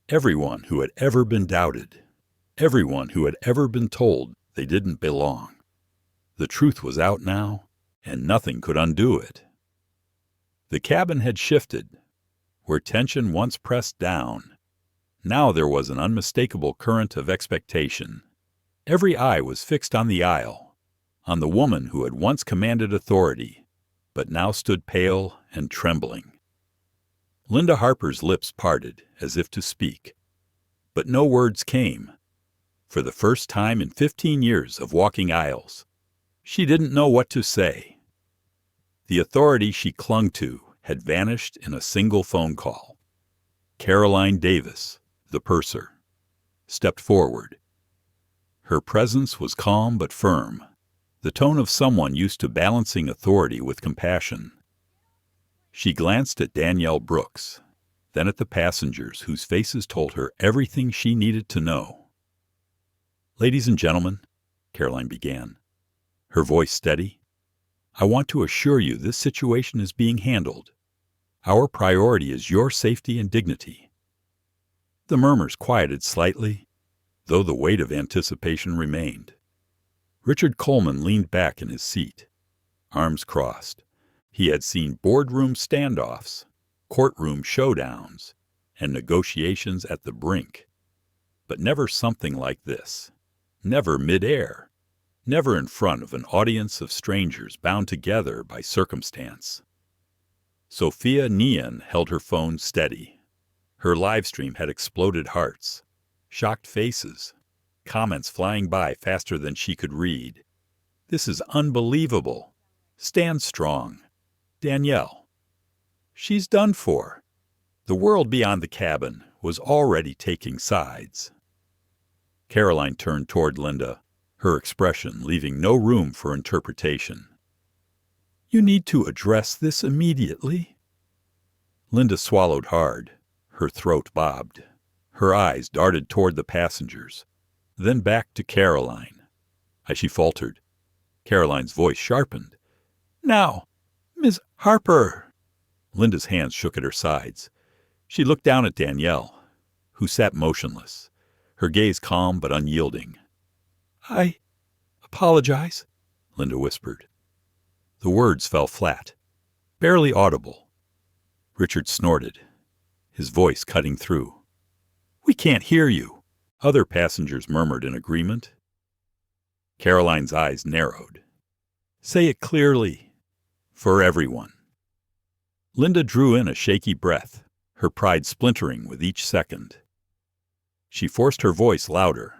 Speaker 1: everyone who had ever been doubted, everyone who had ever been told they didn't belong. The truth was out now, and nothing could undo it. The cabin had shifted. Where tension once pressed down, now there was an unmistakable current of expectation. Every eye was fixed on the aisle, on the woman who had once commanded authority, but now stood pale and trembling. Linda Harper's lips parted as if to speak, but no words came. For the first time in 15 years of walking aisles, she didn't know what to say. The authority she clung to had vanished in a single phone call. Caroline Davis, the purser, stepped forward. Her presence was calm but firm, the tone of someone used to balancing authority with compassion. She glanced at Danielle Brooks, then at the passengers whose faces told her everything she needed to know. "Ladies and gentlemen," Caroline began, her voice steady, "I want to assure you this situation is being handled. Our priority is your safety and dignity." The murmurs quieted slightly, though the weight of anticipation remained. Richard Coleman leaned back in his seat, arms crossed. He had seen boardroom standoffs, courtroom showdowns, and negotiations at the brink, but never something like this, never mid-air. Never in front of an audience of strangers bound together by circumstance. Sophia Nian held her phone steady. Her live stream had exploded hearts, shocked faces, comments flying by faster than she could read. "This is unbelievable. Stand strong. Danielle. She's done for." The world beyond the cabin was already taking sides. Caroline turned toward Linda, her expression leaving no room for interpretation. "You need to address this immediately." Linda swallowed hard. Her throat bobbed. Her eyes darted toward the passengers, then back to Caroline. As she faltered, Caroline's voice sharpened. "Now, Miss Harper." Linda's hands shook at her sides. She looked down at Danielle, who sat motionless, her gaze calm but unyielding. "I apologize," Linda whispered. The words fell flat, barely audible. Richard snorted, his voice cutting through. "We can't hear you," other passengers murmured in agreement. Caroline's eyes narrowed. "Say it clearly, for everyone." Linda drew in a shaky breath, her pride splintering with each second. She forced her voice louder,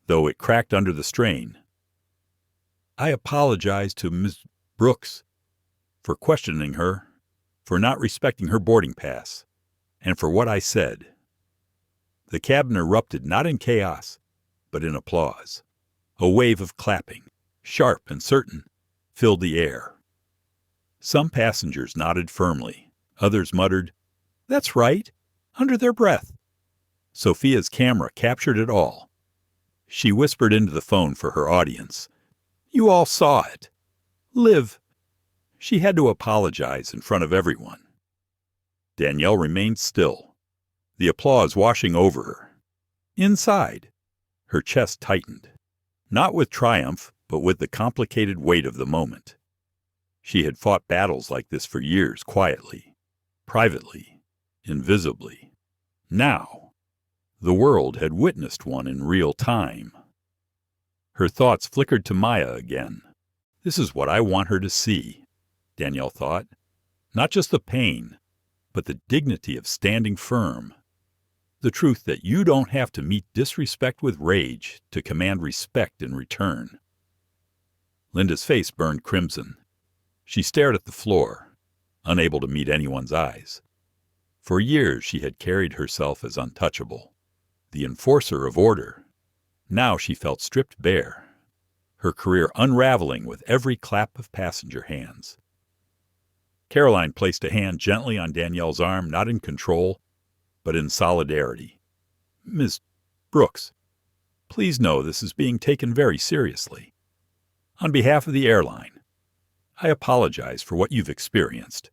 Speaker 1: though it cracked under the strain. "I apologize to Miss Brooks. for questioning her, for not respecting her boarding pass, and for what I said. The cabin erupted not in chaos, but in applause. A wave of clapping, sharp and certain, filled the air. Some passengers nodded firmly. Others muttered, "That's right," under their breath. Sophia's camera captured it all. She whispered into the phone for her audience. "You all saw it. Liv." She had to apologize in front of everyone. Danielle remained still, the applause washing over her. Inside, her chest tightened, not with triumph, but with the complicated weight of the moment. She had fought battles like this for years, quietly, privately, invisibly. Now, the world had witnessed one in real time. Her thoughts flickered to Maya again. This is what I want her to see, Danielle thought. Not just the pain, but the dignity of standing firm. The truth that you don't have to meet disrespect with rage to command respect in return. Linda's face burned crimson. She stared at the floor, unable to meet anyone's eyes. For years she had carried herself as untouchable, the enforcer of order. Now she felt stripped bare, her career unraveling with every clap of passenger hands. Caroline placed a hand gently on Danielle's arm, not in control, but in solidarity. "Ms. Brooks, please know this is being taken very seriously. On behalf of the airline, I apologize for what you've experienced."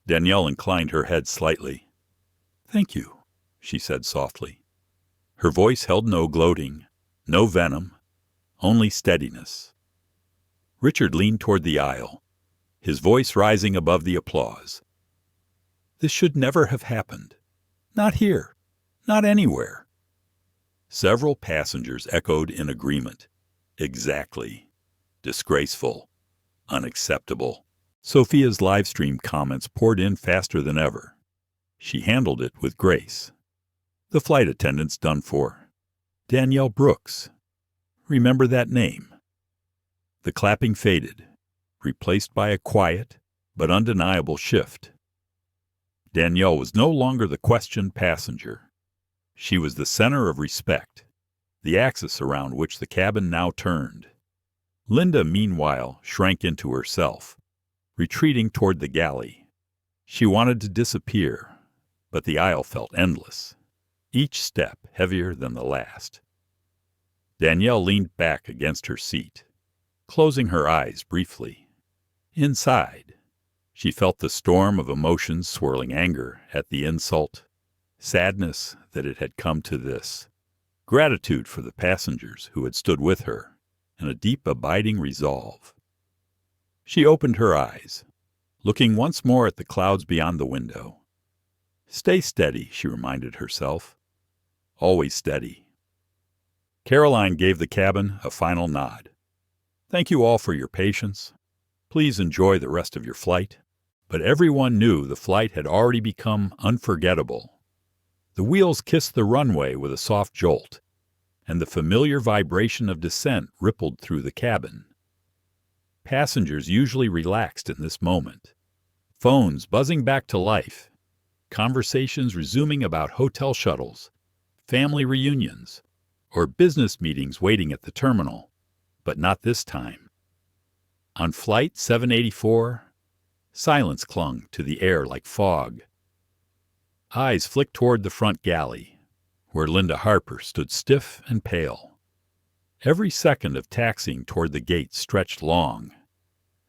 Speaker 1: Danielle inclined her head slightly. "Thank you," she said softly. Her voice held no gloating, no venom, only steadiness. Richard leaned toward the aisle, his voice rising above the applause. "This should never have happened. Not here. Not anywhere." Several passengers echoed in agreement. Exactly. Disgraceful. Unacceptable. Sophia's live-stream comments poured in faster than ever. She handled it with grace. The flight attendant's done for. Danielle Brooks. Remember that name. The clapping faded, replaced by a quiet but undeniable shift. Danielle was no longer the questioned passenger. She was the center of respect, the axis around which the cabin now turned. Linda, meanwhile, shrank into herself, retreating toward the galley. She wanted to disappear, but the aisle felt endless, each step heavier than the last. Danielle leaned back against her seat, closing her eyes briefly. Inside, she felt the storm of emotions swirling: anger at the insult, sadness that it had come to this, gratitude for the passengers who had stood with her, and a deep abiding resolve. She opened her eyes, looking once more at the clouds beyond the window. "Stay steady," she reminded herself. Always steady. Caroline gave the cabin a final nod. "Thank you all for your patience. Please enjoy the rest of your flight." But everyone knew the flight had already become unforgettable. The wheels kissed the runway with a soft jolt, and the familiar vibration of descent rippled through the cabin. Passengers usually relaxed in this moment, phones buzzing back to life, conversations resuming about hotel shuttles, family reunions, or business meetings waiting at the terminal, but not this time. On Flight 784, silence clung to the air like fog. Eyes flicked toward the front galley, where Linda Harper stood stiff and pale. Every second of taxiing toward the gate stretched long,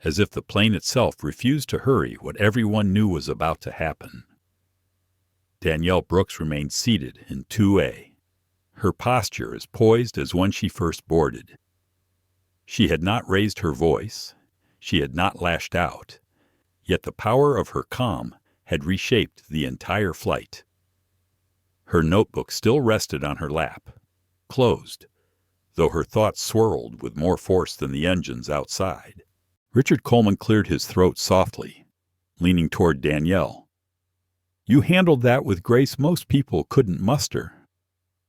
Speaker 1: as if the plane itself refused to hurry what everyone knew was about to happen. Danielle Brooks remained seated in 2A, her posture as poised as when she first boarded. She had not raised her voice, she had not lashed out, yet the power of her calm had reshaped the entire flight. Her notebook still rested on her lap, closed, though her thoughts swirled with more force than the engines outside. Richard Coleman cleared his throat softly, leaning toward Danielle. "You handled that with grace most people couldn't muster.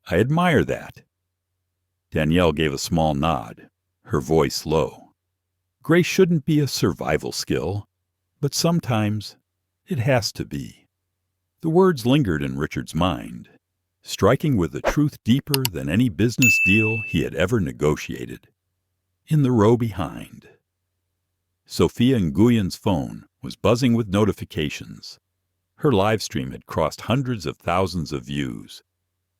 Speaker 1: I admire that." Danielle gave a small nod, her voice low. "Grace shouldn't be a survival skill. But sometimes it has to be. The words lingered in Richard's mind, striking with a truth deeper than any business deal he had ever negotiated. In the row behind, Sophia Nguyen's phone was buzzing with notifications. Her live stream had crossed hundreds of thousands of views,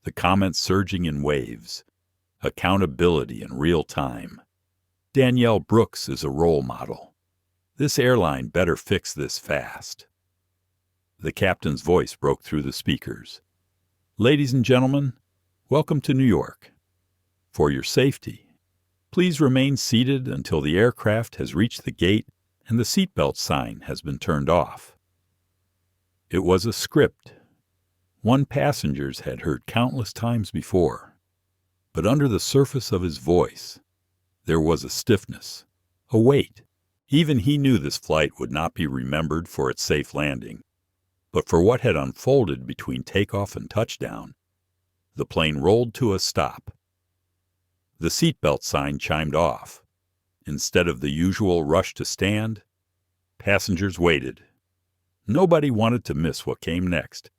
Speaker 1: the comments surging in waves. Accountability in real time. Danielle Brooks is a role model. This airline better fix this fast. The captain's voice broke through the speakers. Ladies and gentlemen, welcome to New York. For your safety, please remain seated until the aircraft has reached the gate and the seatbelt sign has been turned off. It was a script, one passengers had heard countless times before. But under the surface of his voice, there was a stiffness, a weight. Even he knew this flight would not be remembered for its safe landing, but for what had unfolded between takeoff and touchdown. The plane rolled to a stop. The seatbelt sign chimed off. Instead of the usual rush to stand, passengers waited. Nobody wanted to miss what came next.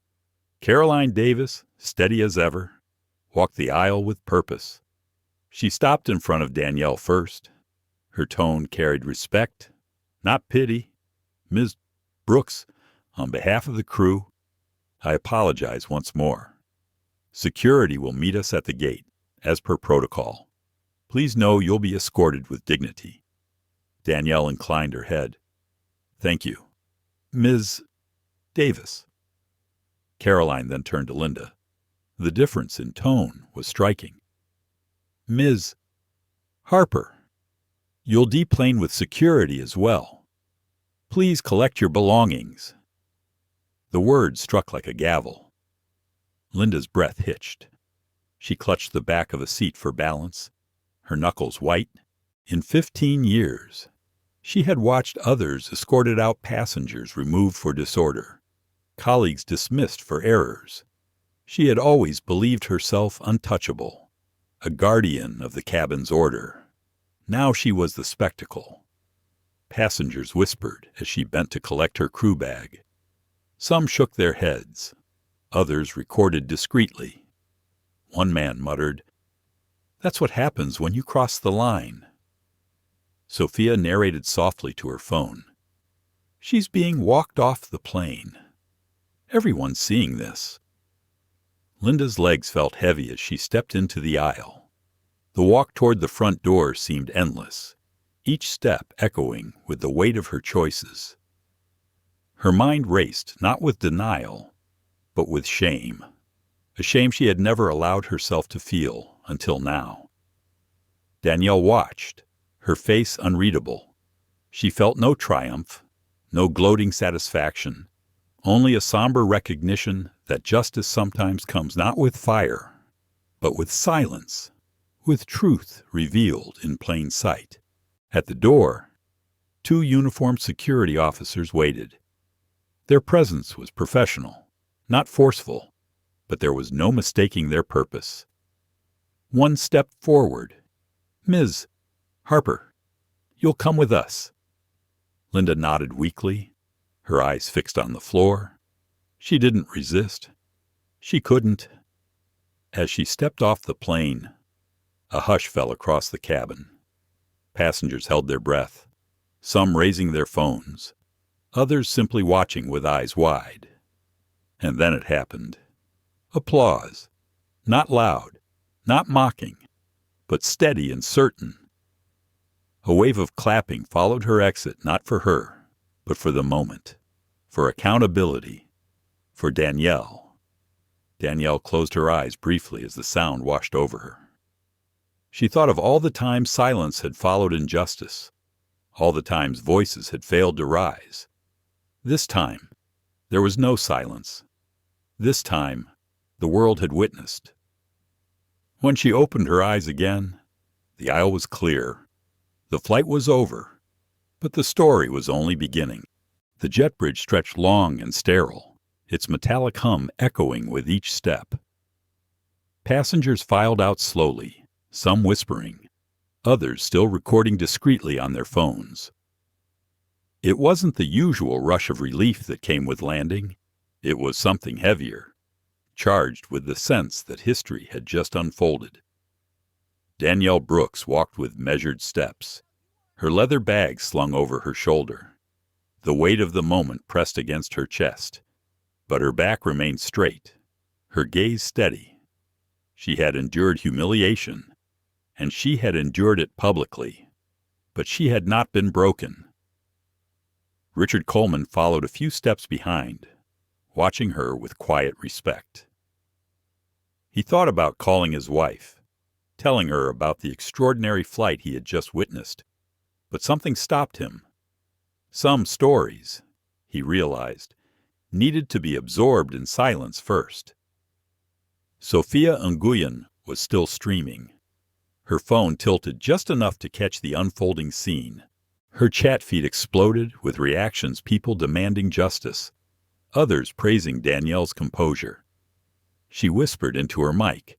Speaker 1: Caroline Davis, steady as ever, walked the aisle with purpose. She stopped in front of Danielle first. Her tone carried respect, not pity. Ms. Brooks, on behalf of the crew, I apologize once more. Security will meet us at the gate, as per protocol. Please know you'll be escorted with dignity. Danielle inclined her head. Thank you. Ms. Davis. Caroline then turned to Linda. The difference in tone was striking. Ms. Harper, you'll deplane with security as well. Please collect your belongings. The word struck like a gavel. Linda's breath hitched. She clutched the back of a seat for balance, her knuckles white. In 15 years, she had watched others escorted out passengers removed for disorder, colleagues dismissed for errors. She had always believed herself untouchable, a guardian of the cabin's order. Now she was the spectacle. Passengers whispered as she bent to collect her crew bag. Some shook their heads. Others recorded discreetly. One man muttered, "That's what happens when you cross the line." Sophia narrated softly to her phone. She's being walked off the plane. Everyone's seeing this. Linda's legs felt heavy as she stepped into the aisle. The walk toward the front door seemed endless, each step echoing with the weight of her choices. Her mind raced, not with denial, but with shame, a shame she had never allowed herself to feel until now. Danielle watched, her face unreadable. She felt no triumph, no gloating satisfaction, only a somber recognition that justice sometimes comes not with fire, but with silence, with truth revealed in plain sight. At the door, 2 uniformed security officers waited. Their presence was professional, not forceful, but there was no mistaking their purpose. One stepped forward. "Ms. Harper, you'll come with us." Linda nodded weakly, her eyes fixed on the floor. She didn't resist. She couldn't. As she stepped off the plane, a hush fell across the cabin. Passengers held their breath, some raising their phones, others simply watching with eyes wide. And then it happened. Applause. Not loud, not mocking, but steady and certain. A wave of clapping followed her exit, not for her, but for the moment, for accountability, for Danielle. Danielle closed her eyes briefly as the sound washed over her. She thought of all the times silence had followed injustice, all the times voices had failed to rise. This time, there was no silence. This time, the world had witnessed. When she opened her eyes again, the aisle was clear. The flight was over, but the story was only beginning. The jet bridge stretched long and sterile, its metallic hum echoing with each step. Passengers filed out slowly, some whispering, others still recording discreetly on their phones. It wasn't the usual rush of relief that came with landing. It was something heavier, charged with the sense that history had just unfolded. Danielle Brooks walked with measured steps, her leather bag slung over her shoulder. The weight of the moment pressed against her chest, but her back remained straight, her gaze steady. She had endured humiliation, and she had endured it publicly, but she had not been broken. Richard Coleman followed a few steps behind, watching her with quiet respect. He thought about calling his wife, telling her about the extraordinary flight he had just witnessed, but something stopped him. Some stories, he realized, needed to be absorbed in silence first. Sofia Nguyen was still streaming, her phone tilted just enough to catch the unfolding scene. Her chat feed exploded with reactions, people demanding justice, others praising Danielle's composure. She whispered into her mic,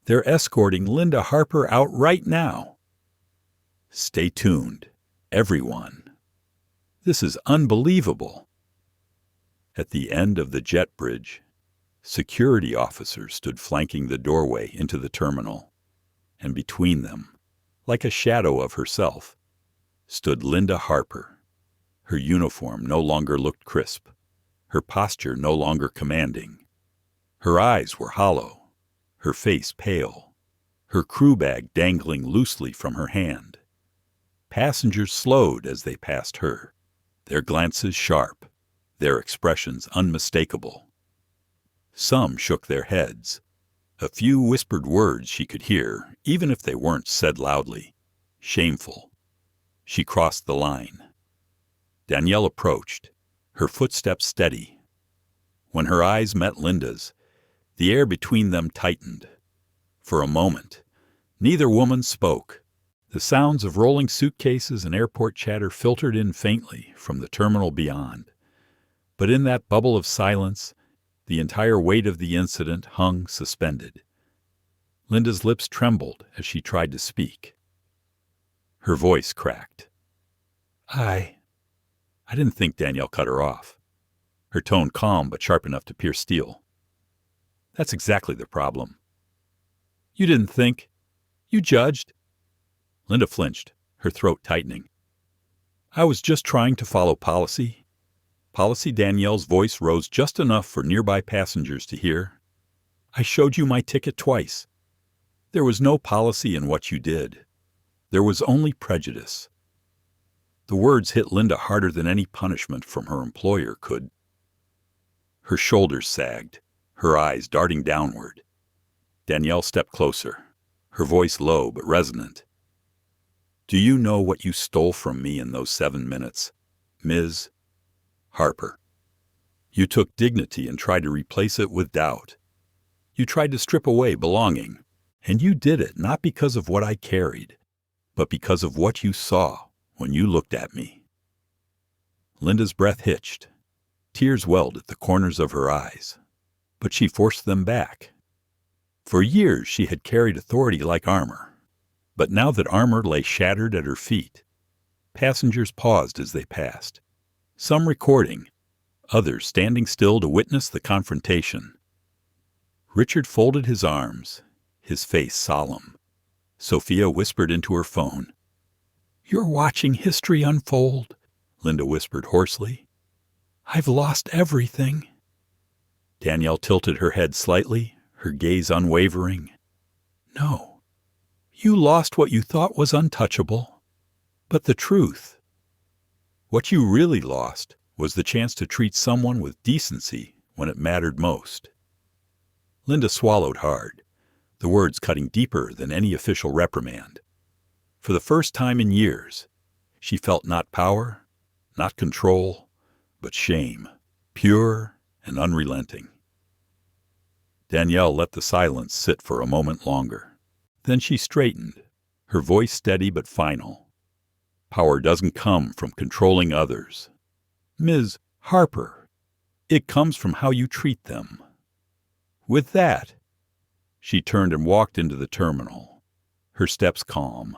Speaker 1: "They're escorting Linda Harper out right now. Stay tuned, everyone. This is unbelievable." At the end of the jet bridge, security officers stood flanking the doorway into the terminal, and between them, like a shadow of herself, stood Linda Harper. Her uniform no longer looked crisp, her posture no longer commanding. Her eyes were hollow, her face pale, her crew bag dangling loosely from her hand. Passengers slowed as they passed her, their glances sharp, their expressions unmistakable. Some shook their heads. A few whispered words she could hear, even if they weren't said loudly. Shameful. She crossed the line. Danielle approached, her footsteps steady. When her eyes met Linda's, the air between them tightened. For a moment, neither woman spoke. The sounds of rolling suitcases and airport chatter filtered in faintly from the terminal beyond. But in that bubble of silence, the entire weight of the incident hung suspended. Linda's lips trembled as she tried to speak. Her voice cracked. I didn't think." Danielle cut her off, her tone calm but sharp enough to pierce steel. "That's exactly the problem. You didn't think. You judged." Linda flinched, her throat tightening. "I was just trying to follow policy." Policy. Danielle's voice rose just enough for nearby passengers to hear. "I showed you my ticket twice. There was no policy in what you did. There was only prejudice." The words hit Linda harder than any punishment from her employer could. Her shoulders sagged, her eyes darting downward. Danielle stepped closer, her voice low but resonant. "Do you know what you stole from me in those 7 minutes, Ms. Harper? You took dignity and tried to replace it with doubt. You tried to strip away belonging, and you did it not because of what I carried, but because of what you saw when you looked at me." Linda's breath hitched. Tears welled at the corners of her eyes, but she forced them back. For years she had carried authority like armor, but now that armor lay shattered at her feet, passengers paused as they passed, some recording, others standing still to witness the confrontation. Richard folded his arms, his face solemn. Sofia whispered into her phone. "You're watching history unfold," Linda whispered hoarsely. "I've lost everything." Danielle tilted her head slightly, her gaze unwavering. "No, you lost what you thought was untouchable. But the truth, what you really lost was the chance to treat someone with decency when it mattered most." Linda swallowed hard, the words cutting deeper than any official reprimand. For the first time in years, she felt not power, not control, but shame, pure and unrelenting. Danielle let the silence sit for a moment longer. Then she straightened, her voice steady but final. "Power doesn't come from controlling others. Ms. Harper, it comes from how you treat them." With that, she turned and walked into the terminal, her steps calm,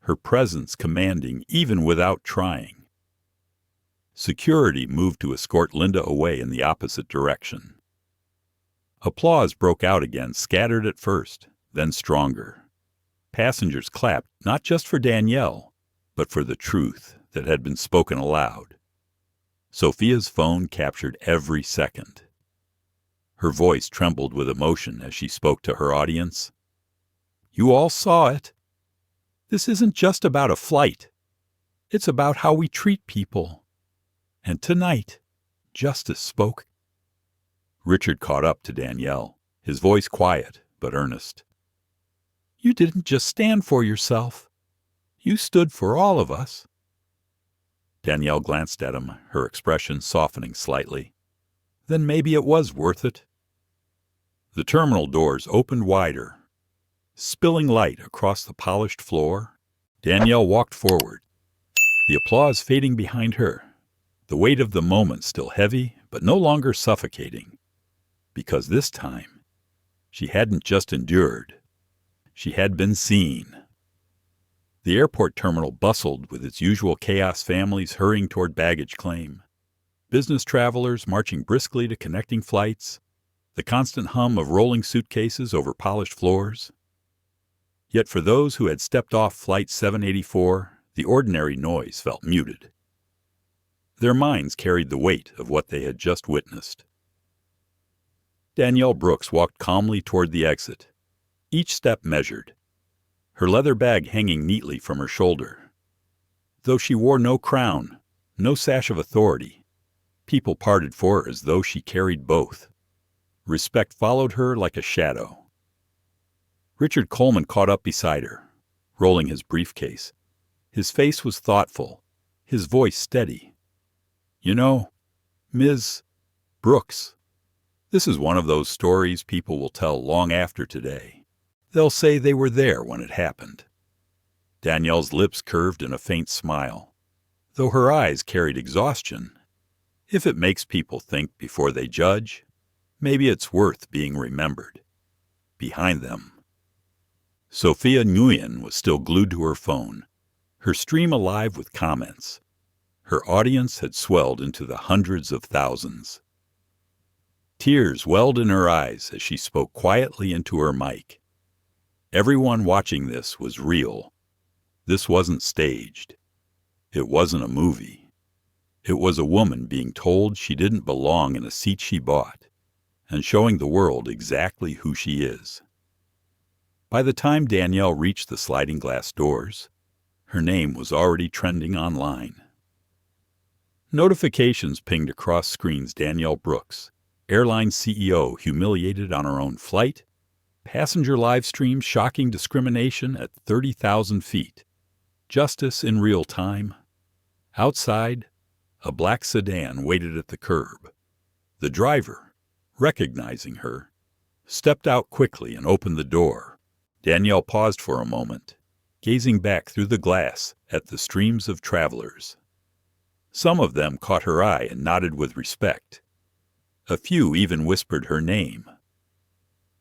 Speaker 1: her presence commanding even without trying. Security moved to escort Linda away in the opposite direction. Applause broke out again, scattered at first, then stronger. Passengers clapped not just for Danielle, but for the truth that had been spoken aloud. Sophia's phone captured every second. Her voice trembled with emotion as she spoke to her audience. "You all saw it. This isn't just about a flight. It's about how we treat people. And tonight, justice spoke." Richard caught up to Danielle, his voice quiet but earnest. "You didn't just stand for yourself. You stood for all of us." Danielle glanced at him, her expression softening slightly. Then maybe it was worth it. The terminal doors opened wider. Spilling light across the polished floor, Danielle walked forward, the applause fading behind her, the weight of the moment still heavy but no longer suffocating. Because this time, she hadn't just endured, she had been seen. The airport terminal bustled with its usual chaos, families hurrying toward baggage claim, business travelers marching briskly to connecting flights, the constant hum of rolling suitcases over polished floors. Yet for those who had stepped off Flight 784, the ordinary noise felt muted. Their minds carried the weight of what they had just witnessed. Danielle Brooks walked calmly toward the exit, each step measured, her leather bag hanging neatly from her shoulder. Though she wore no crown, no sash of authority, people parted for her as though she carried both. Respect followed her like a shadow. Richard Coleman caught up beside her, rolling his briefcase. His face was thoughtful, his voice steady. "You know, Ms. Brooks, this is one of those stories people will tell long after today. They'll say they were there when it happened." Danielle's lips curved in a faint smile, though her eyes carried exhaustion. If it makes people think before they judge, maybe it's worth being remembered. Behind them. Sophia Nguyen was still glued to her phone, her stream alive with comments. Her audience had swelled into the hundreds of thousands. Tears welled in her eyes as she spoke quietly into her mic. Everyone watching this was real. This wasn't staged. It wasn't a movie. It was a woman being told she didn't belong in a seat she bought, and showing the world exactly who she is. By the time Danielle reached the sliding glass doors, her name was already trending online. Notifications pinged across screens. Danielle Brooks, airline CEO humiliated on her own flight, passenger live stream shocking discrimination at 30,000 feet, justice in real time. Outside, a black sedan waited at the curb. The driver, recognizing her, stepped out quickly and opened the door. Danielle paused for a moment, gazing back through the glass at the streams of travelers. Some of them caught her eye and nodded with respect. A few even whispered her name.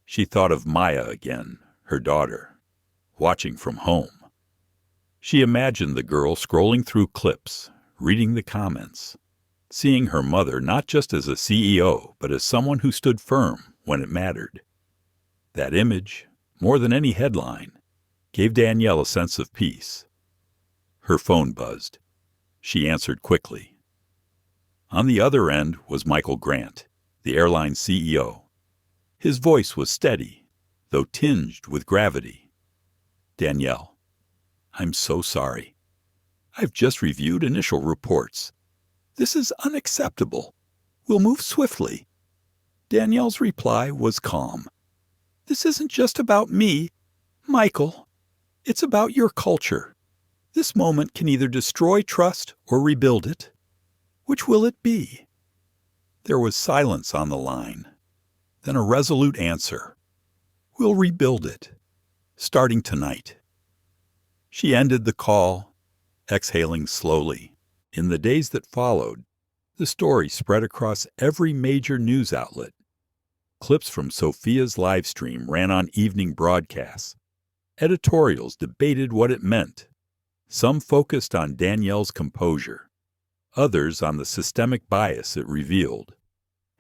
Speaker 1: She thought of Maya again, her daughter, watching from home. She imagined the girl scrolling through clips, reading the comments, seeing her mother not just as a CEO, but as someone who stood firm when it mattered. That image, more than any headline, gave Danielle a sense of peace. Her phone buzzed. She answered quickly. On the other end was Michael Grant, the airline CEO. His voice was steady, though tinged with gravity. "Danielle, I'm so sorry. I've just reviewed initial reports. This is unacceptable. We'll move swiftly." Danielle's reply was calm. "This isn't just about me, Michael. It's about your culture. This moment can either destroy trust or rebuild it. Which will it be?" There was silence on the line, then a resolute answer. "We'll rebuild it, starting tonight." She ended the call, exhaling slowly. In the days that followed, the story spread across every major news outlet. Clips from Sophia's live stream ran on evening broadcasts. Editorials debated what it meant. Some focused on Danielle's composure, others on the systemic bias it revealed.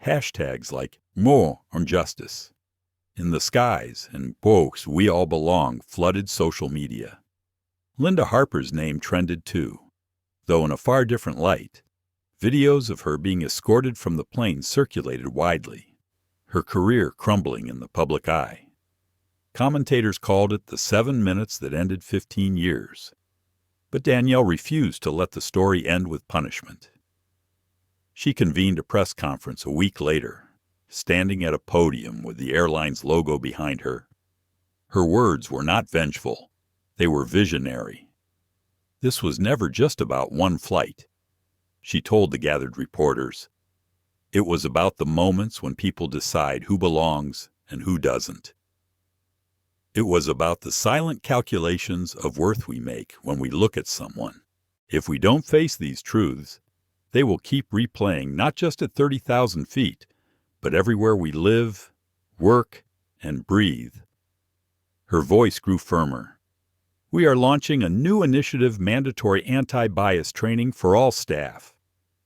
Speaker 1: Hashtags like "More on Justice," "In the Skies," and "Box We All Belong" flooded social media. Linda Harper's name trended too, though in a far different light. Videos of her being escorted from the plane circulated widely, her career crumbling in the public eye. Commentators called it the 7 minutes that ended 15 years. But Danielle refused to let the story end with punishment. She convened a press conference a week later, standing at a podium with the airline's logo behind her. Her words were not vengeful, they were visionary. This was never just about one flight, she told the gathered reporters. It was about the moments when people decide who belongs and who doesn't. It was about the silent calculations of worth we make when we look at someone. If we don't face these truths, they will keep replaying not just at 30,000 feet, but everywhere we live, work, and breathe. Her voice grew firmer. We are launching a new initiative, mandatory anti-bias training for all staff,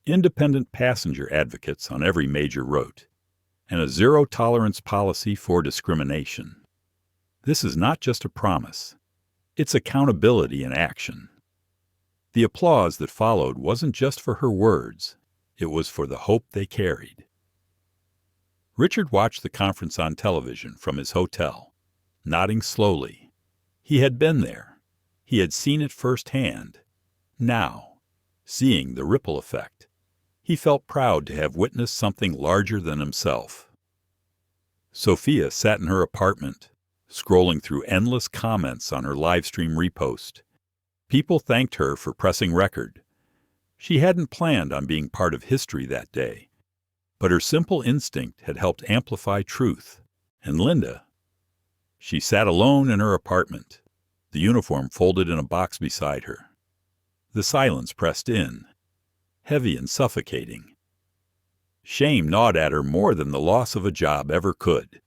Speaker 1: independent passenger advocates on every major route, and a zero-tolerance policy for discrimination. This is not just a promise. It's accountability in action. The applause that followed wasn't just for her words. It was for the hope they carried. Richard watched the conference on television from his hotel, nodding slowly. He had been there. He had seen it firsthand. Now, seeing the ripple effect, he felt proud to have witnessed something larger than himself. Sophia sat in her apartment, scrolling through endless comments on her live stream repost. People thanked her for pressing record. She hadn't planned on being part of history that day, but her simple instinct had helped amplify truth. And Linda? She sat alone in her apartment, the uniform folded in a box beside her. The silence pressed in, heavy and suffocating. Shame gnawed at her more than the loss of a job ever could.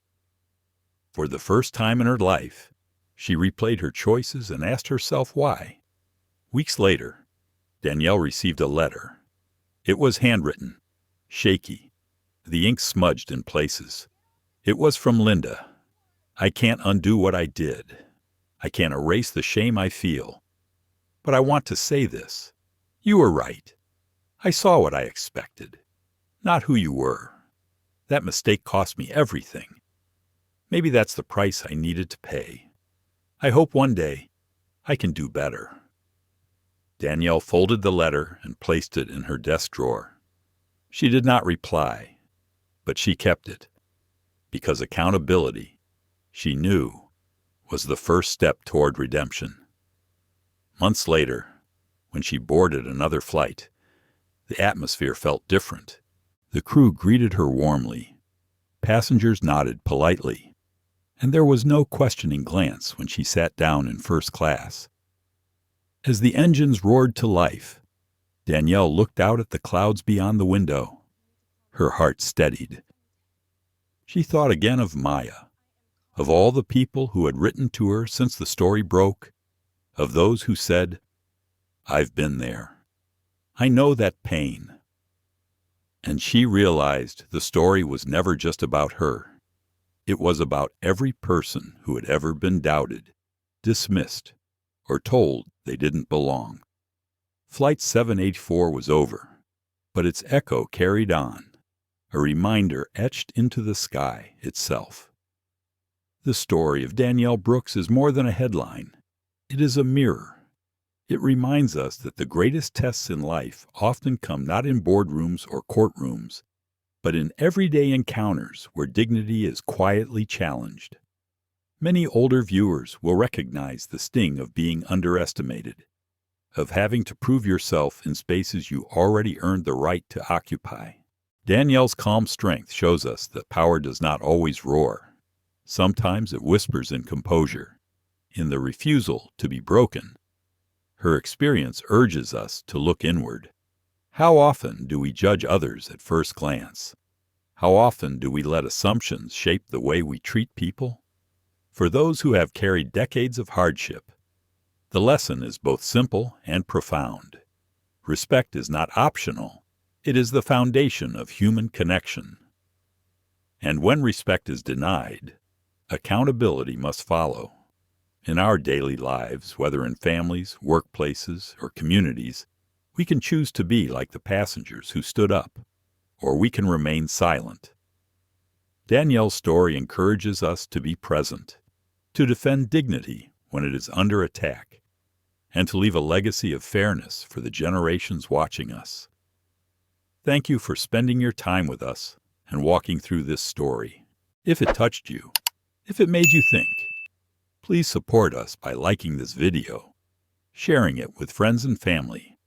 Speaker 1: For the first time in her life, she replayed her choices and asked herself why. Weeks later, Danielle received a letter. It was handwritten, shaky, the ink smudged in places. It was from Linda. I can't undo what I did. I can't erase the shame I feel. But I want to say this. You were right. I saw what I expected, not who you were. That mistake cost me everything. Maybe that's the price I needed to pay. I hope one day I can do better. Danielle folded the letter and placed it in her desk drawer. She did not reply, but she kept it, because accountability, she knew, was the first step toward redemption. Months later, when she boarded another flight, the atmosphere felt different. The crew greeted her warmly. Passengers nodded politely. And there was no questioning glance when she sat down in first class. As the engines roared to life, Danielle looked out at the clouds beyond the window. Her heart steadied. She thought again of Maya, of all the people who had written to her since the story broke, of those who said, "I've been there. I know that pain." And she realized the story was never just about her. It was about every person who had ever been doubted, dismissed, or told they didn't belong. Flight 784 was over, but its echo carried on, a reminder etched into the sky itself. The story of Danielle Brooks is more than a headline. It is a mirror. It reminds us that the greatest tests in life often come not in boardrooms or courtrooms, but in everyday encounters where dignity is quietly challenged. Many older viewers will recognize the sting of being underestimated, of having to prove yourself in spaces you already earned the right to occupy. Danielle's calm strength shows us that power does not always roar. Sometimes it whispers in composure, in the refusal to be broken. Her experience urges us to look inward. How often do we judge others at first glance? How often do we let assumptions shape the way we treat people? For those who have carried decades of hardship, the lesson is both simple and profound. Respect is not optional. It is the foundation of human connection. And when respect is denied, accountability must follow. In our daily lives, whether in families, workplaces, or communities, we can choose to be like the passengers who stood up, or we can remain silent. Danielle's story encourages us to be present, to defend dignity when it is under attack, and to leave a legacy of fairness for the generations watching us. Thank you for spending your time with us and walking through this story. If it touched you, if it made you think, please support us by liking this video, sharing it with friends and family,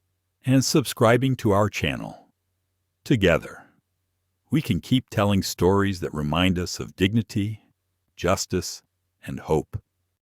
Speaker 1: and subscribing to our channel. Together, we can keep telling stories that remind us of dignity, justice, and hope.